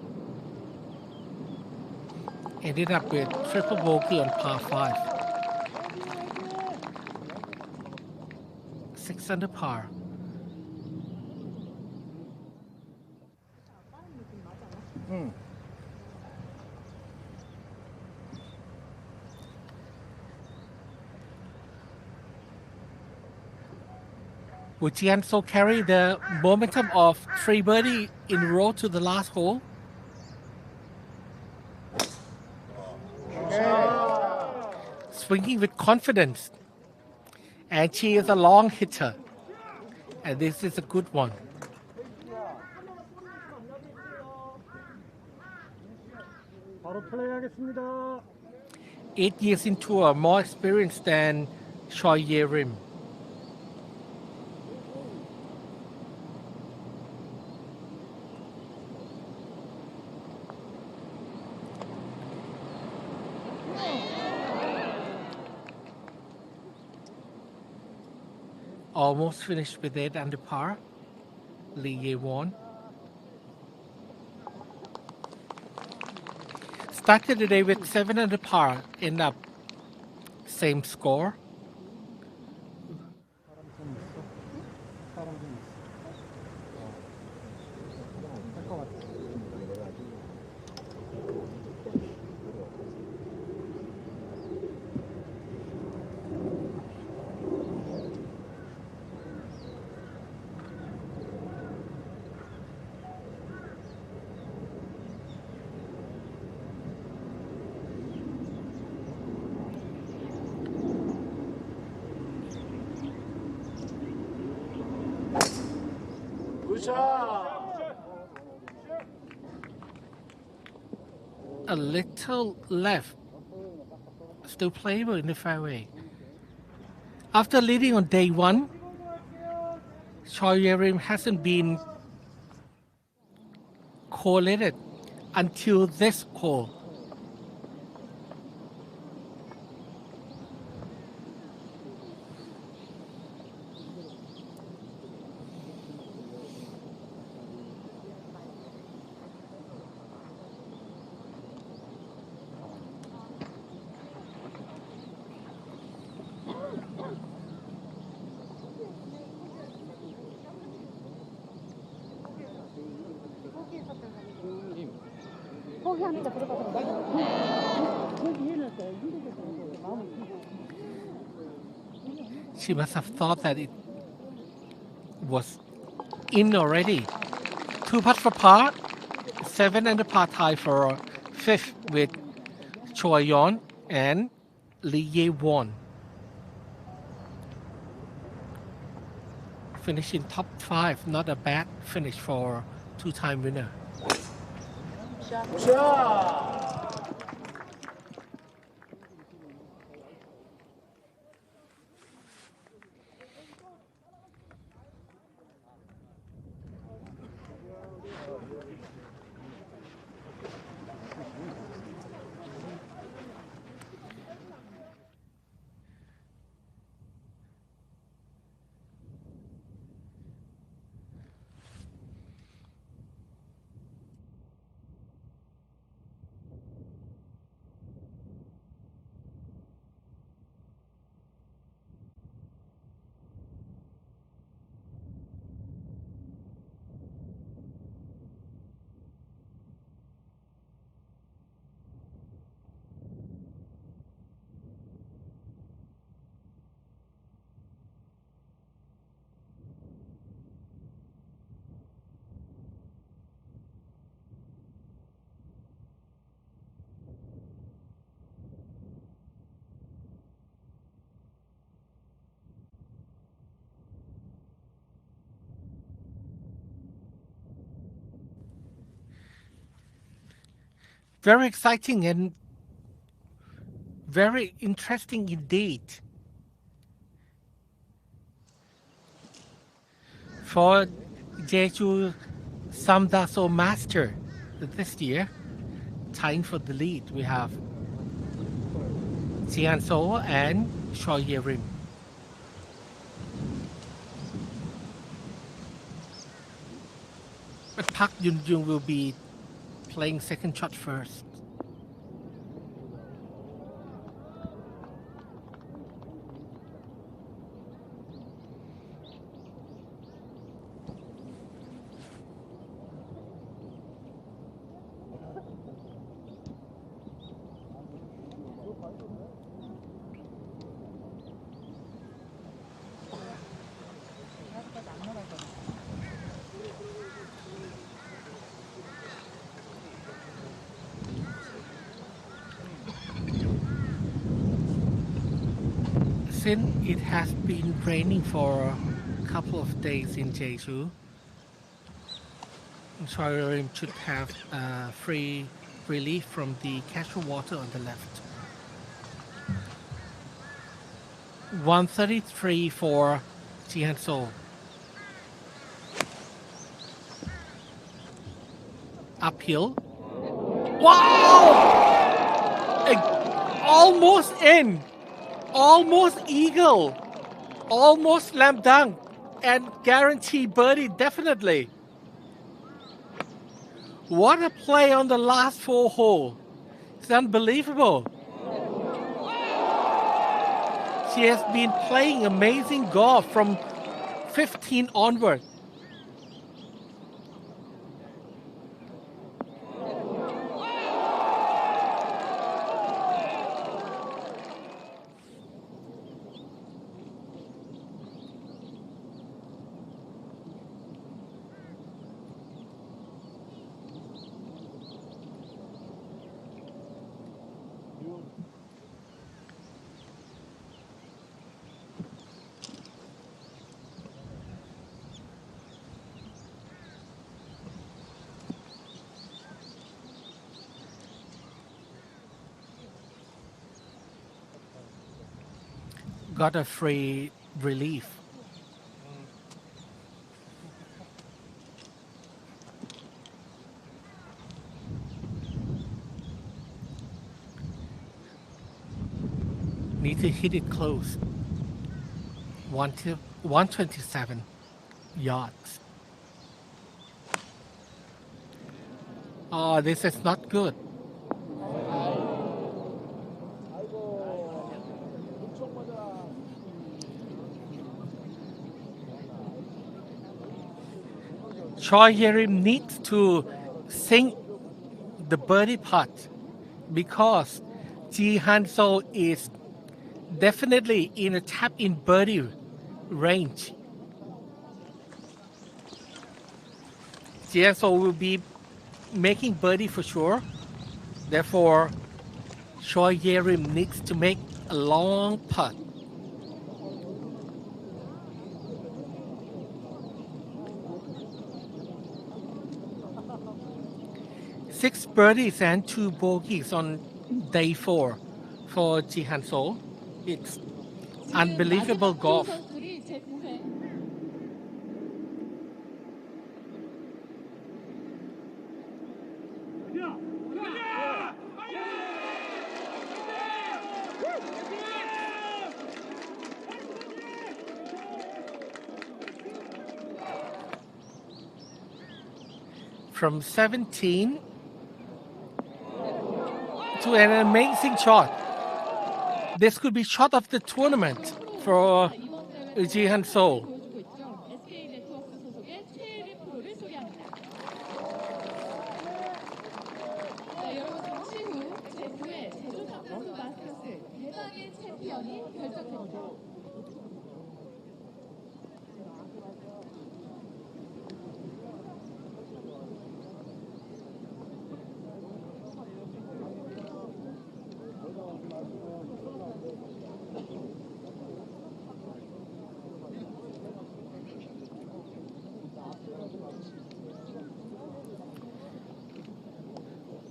Ended up with triple bogey on par 5. 6 under par. Would JejuSamdasoo carry the momentum of 3 birdie in a row to the last hole? Swinging with confidence. And she is a long hitter. And this is a good one. 바로 플레이하겠습니다. 8 years in tour, more experienced than Choi Ye-rim. Almost finished with 8 under par. Lee Ye-won. Started the day with 7 under par, end up same score. A little left, still playable in the fairway. After leading on day 1, Choi Ye-rim hasn't been correlated until this hole. She must have thought that it was in already. 2 putts for par, 7 under par tie for fifth with Choi Yon and Lee Ye Won. Finish in top 5, not a bad finish for two-time winner. Very exciting and very interesting indeed. For JejuSamdasoo Master this year, tying for the lead, we have Jian-so and Choi Ye-rim. But Park Yun-jung will be playing second shot first. Since it has been raining for a couple of days in Jeju, Choi Ye-rim should have free relief from the casual water on the left. 133 for Jian-so. Uphill. Wow! Almost in. Almost eagle. Almost slam dunk. And guarantee birdie definitely. What a play on the last 4 hole. It's unbelievable. She has been playing amazing golf from 15 onward. Got a free relief. Need to hit it close. 127 yards. Oh, this is not good. Choi Ye-rim needs to sink the birdie putt because JejuSamdasoo is definitely in a tap-in birdie range. JejuSamdasoo will be making birdie for sure. Therefore, Choi Ye-rim needs to make a long putt. Six birdies and 2 bogeys on day 4 for JejuSamdasoo. It's unbelievable golf. From 17 to an amazing shot. This could be shot of the tournament for JejuSamdasoo.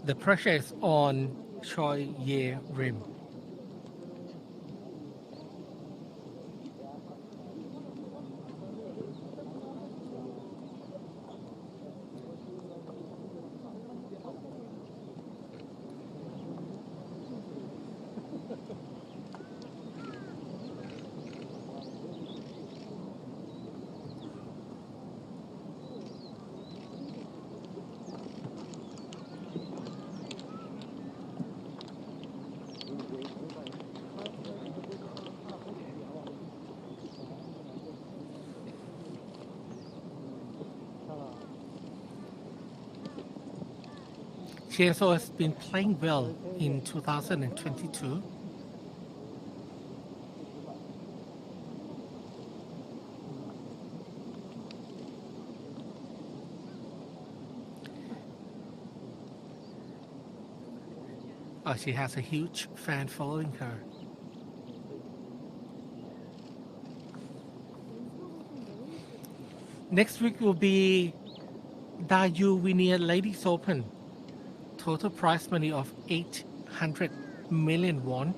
The pressure is on Choi Ye-rim. JejuSamdasoo has been playing well in 2022. She has a huge fan following her. Next week will be Dayu Winia Ladies Open. Total prize money of 800 million won.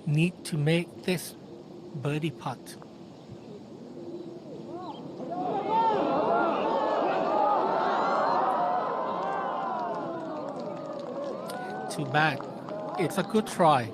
Need to make this birdie putt. Too bad. It's a good try.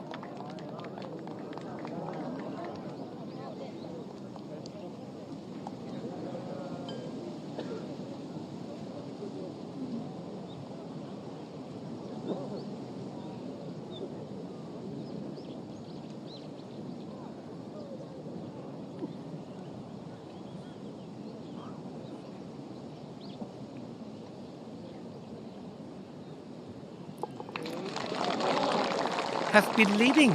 Has been leading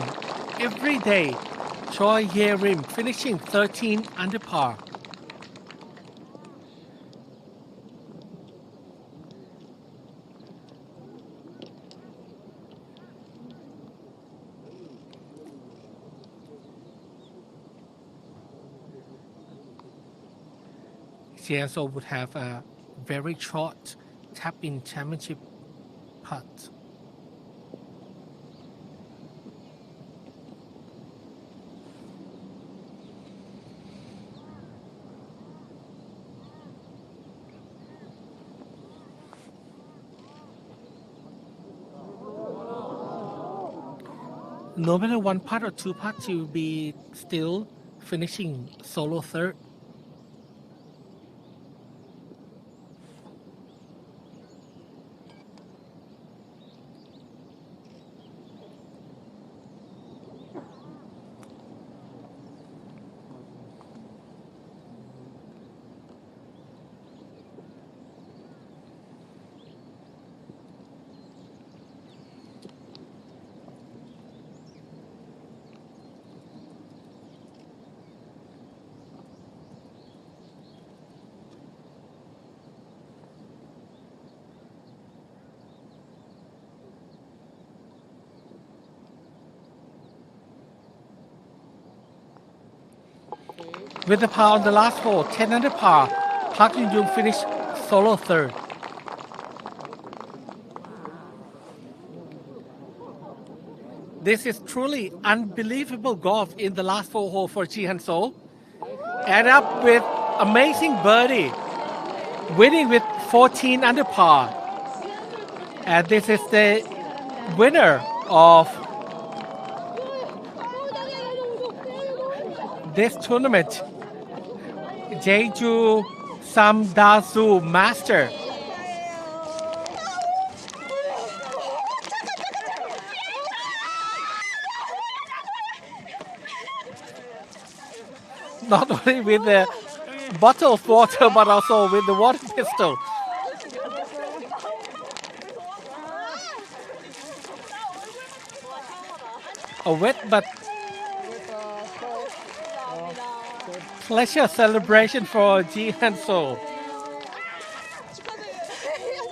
every day. Choi Ye-rim finishing 13 under par. JejuSamdasoo would have a very short tap-in championship putt. No matter one putt or two putts, you will be still finishing solo third. With the par on the last hole, 10 under par, Park Jun-jung finished solo third. This is truly unbelievable golf in the last 4 holes for Ji Han-so. And up with amazing birdie, winning with 14 under par. And this is the winner of this tournament, JejuSamdasoo Master. Not only with the bottle of water, but also with the water pistol. A wet but pleasure celebration for Ji Han-so.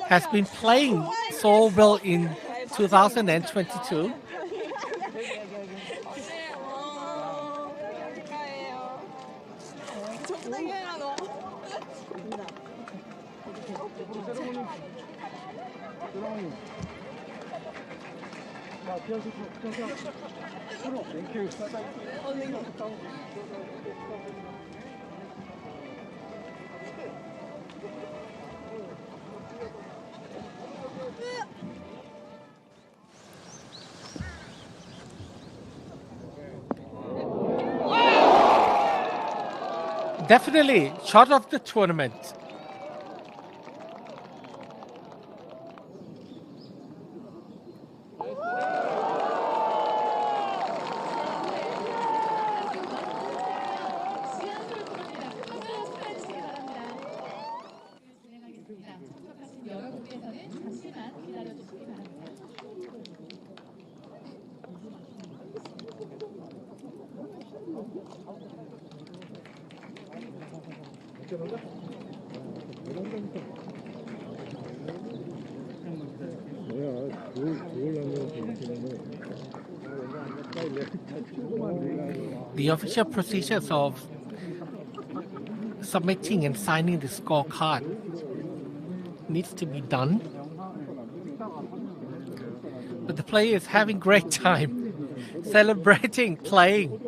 Has been playing so well in 2022. Definitely shot of the tournament. The official procedures of submitting and signing the scorecard needs to be done. But the player is having great time, celebrating, playing.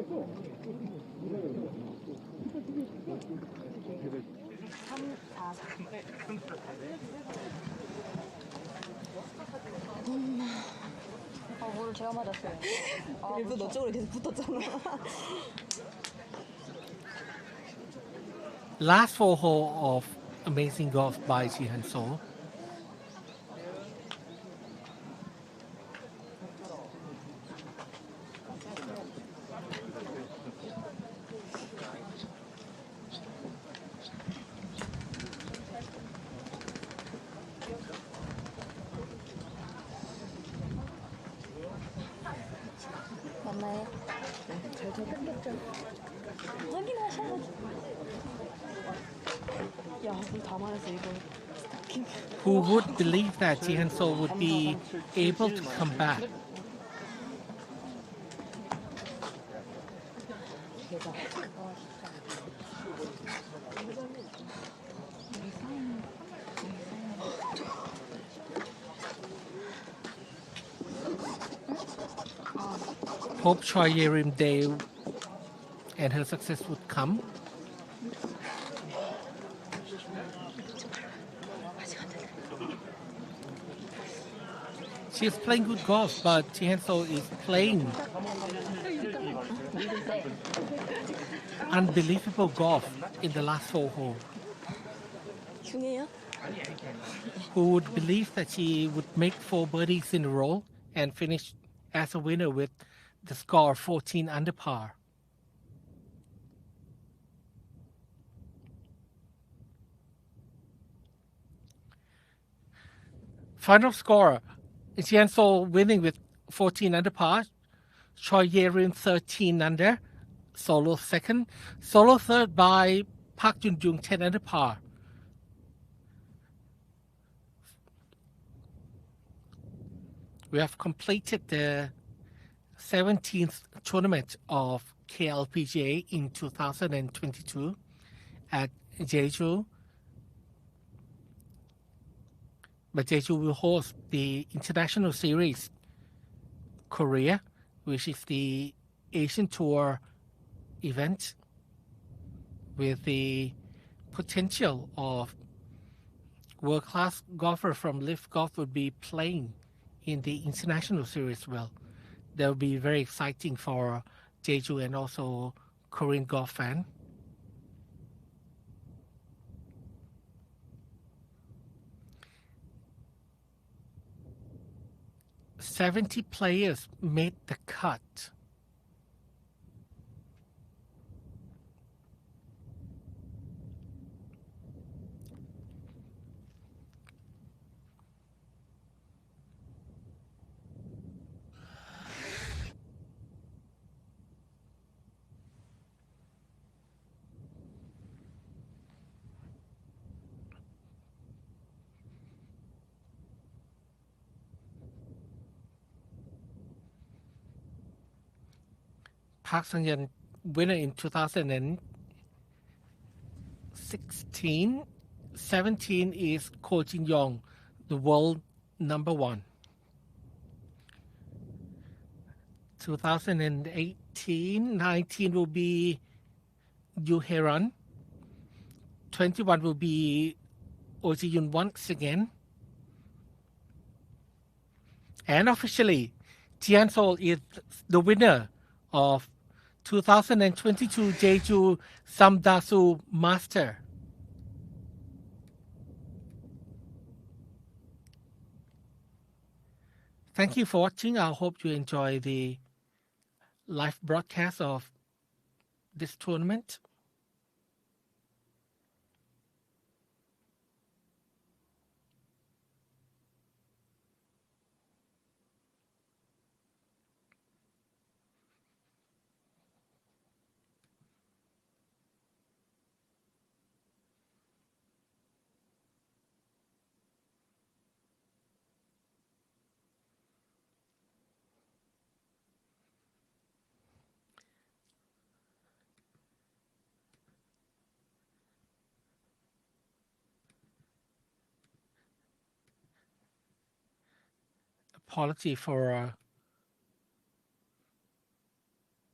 뭐를 제가 맞았어요. 일부러 너 쪽으로 계속 붙었잖아. Last 4 holes of amazing golf by Ji Han-so. 맞나요? 잘 뜯겼죠? 확인하셔야지. 야, 물 다 말했어 이거. Who would believe that Ji Han-so would be able to come back? Hope Choi Yerim Day and her success would come. She's playing good golf, but Ji Han-so is playing unbelievable golf in the last 4 holes. 중요해요? Who would believe that she would make 4 birdies in a row and finish as a winner with the score 14 under par. Final score, Ji Han-so winning with 14 under par, Choi Ye-rim 13 under, solo second, solo third by Park Jun-jung 10 under par. We have completed the 17th tournament of KLPGA in 2022 at Jeju. But Jeju will host the International Series Korea, which is the Asian Tour event with the potential of world-class golfer from Live Golf would be playing in the International Series. Well, that will be very exciting for Jeju and also Korean golf fan. "70 players made the cut." Park Sung-yeon, winner in 2016. 17 is Ko Jin-young, the world number one. 2018, 19 will be Yoo Hae-ran. 21 will be Oh Ji-yoon once again. And officially, Jian-sol is the winner of 2022 JejuSamdasoo Master. Thank you for watching. I hope you enjoy the live broadcast of this tournament. Apology for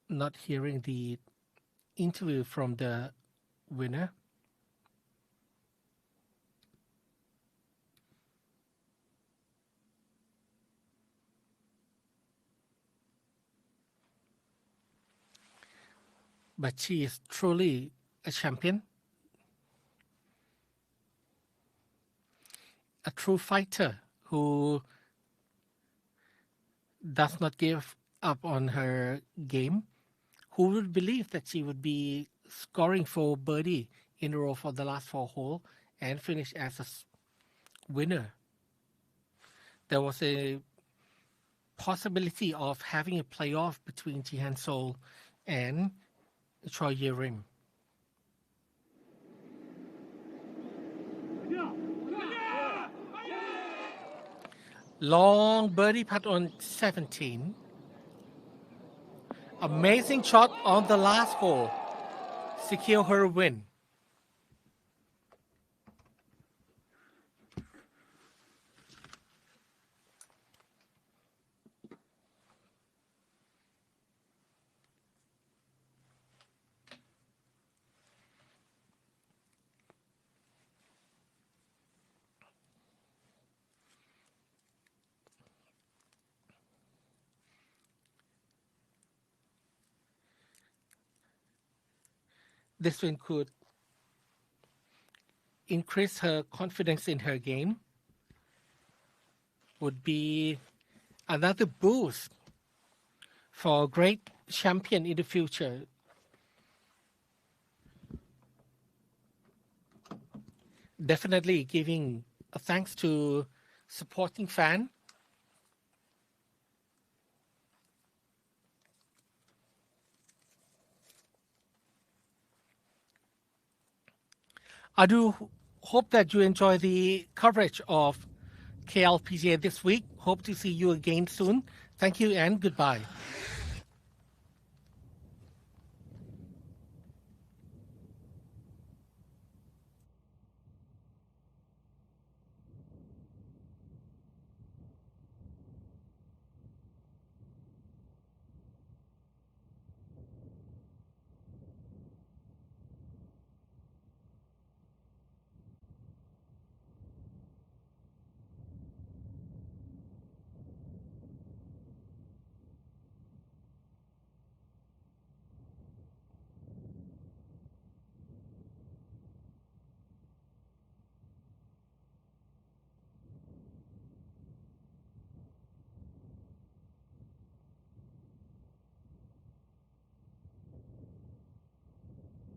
not hearing the interview from the winner. But she is truly a champion, a true fighter who does not give up on her game. Who would believe that she would be scoring for birdie in a row for the last 4 holes and finish as a winner? There was a possibility of having a playoff between Jihan-sol and Choi Ye-rim. Long birdie putt on 17. Amazing shot on the last hole. Secure her win. This win could increase her confidence in her game, would be another boost for a great champion in the future. Definitely giving a thanks to supporting fan. I do hope that you enjoy the coverage of KLPGA this week. Hope to see you again soon. Thank you and goodbye.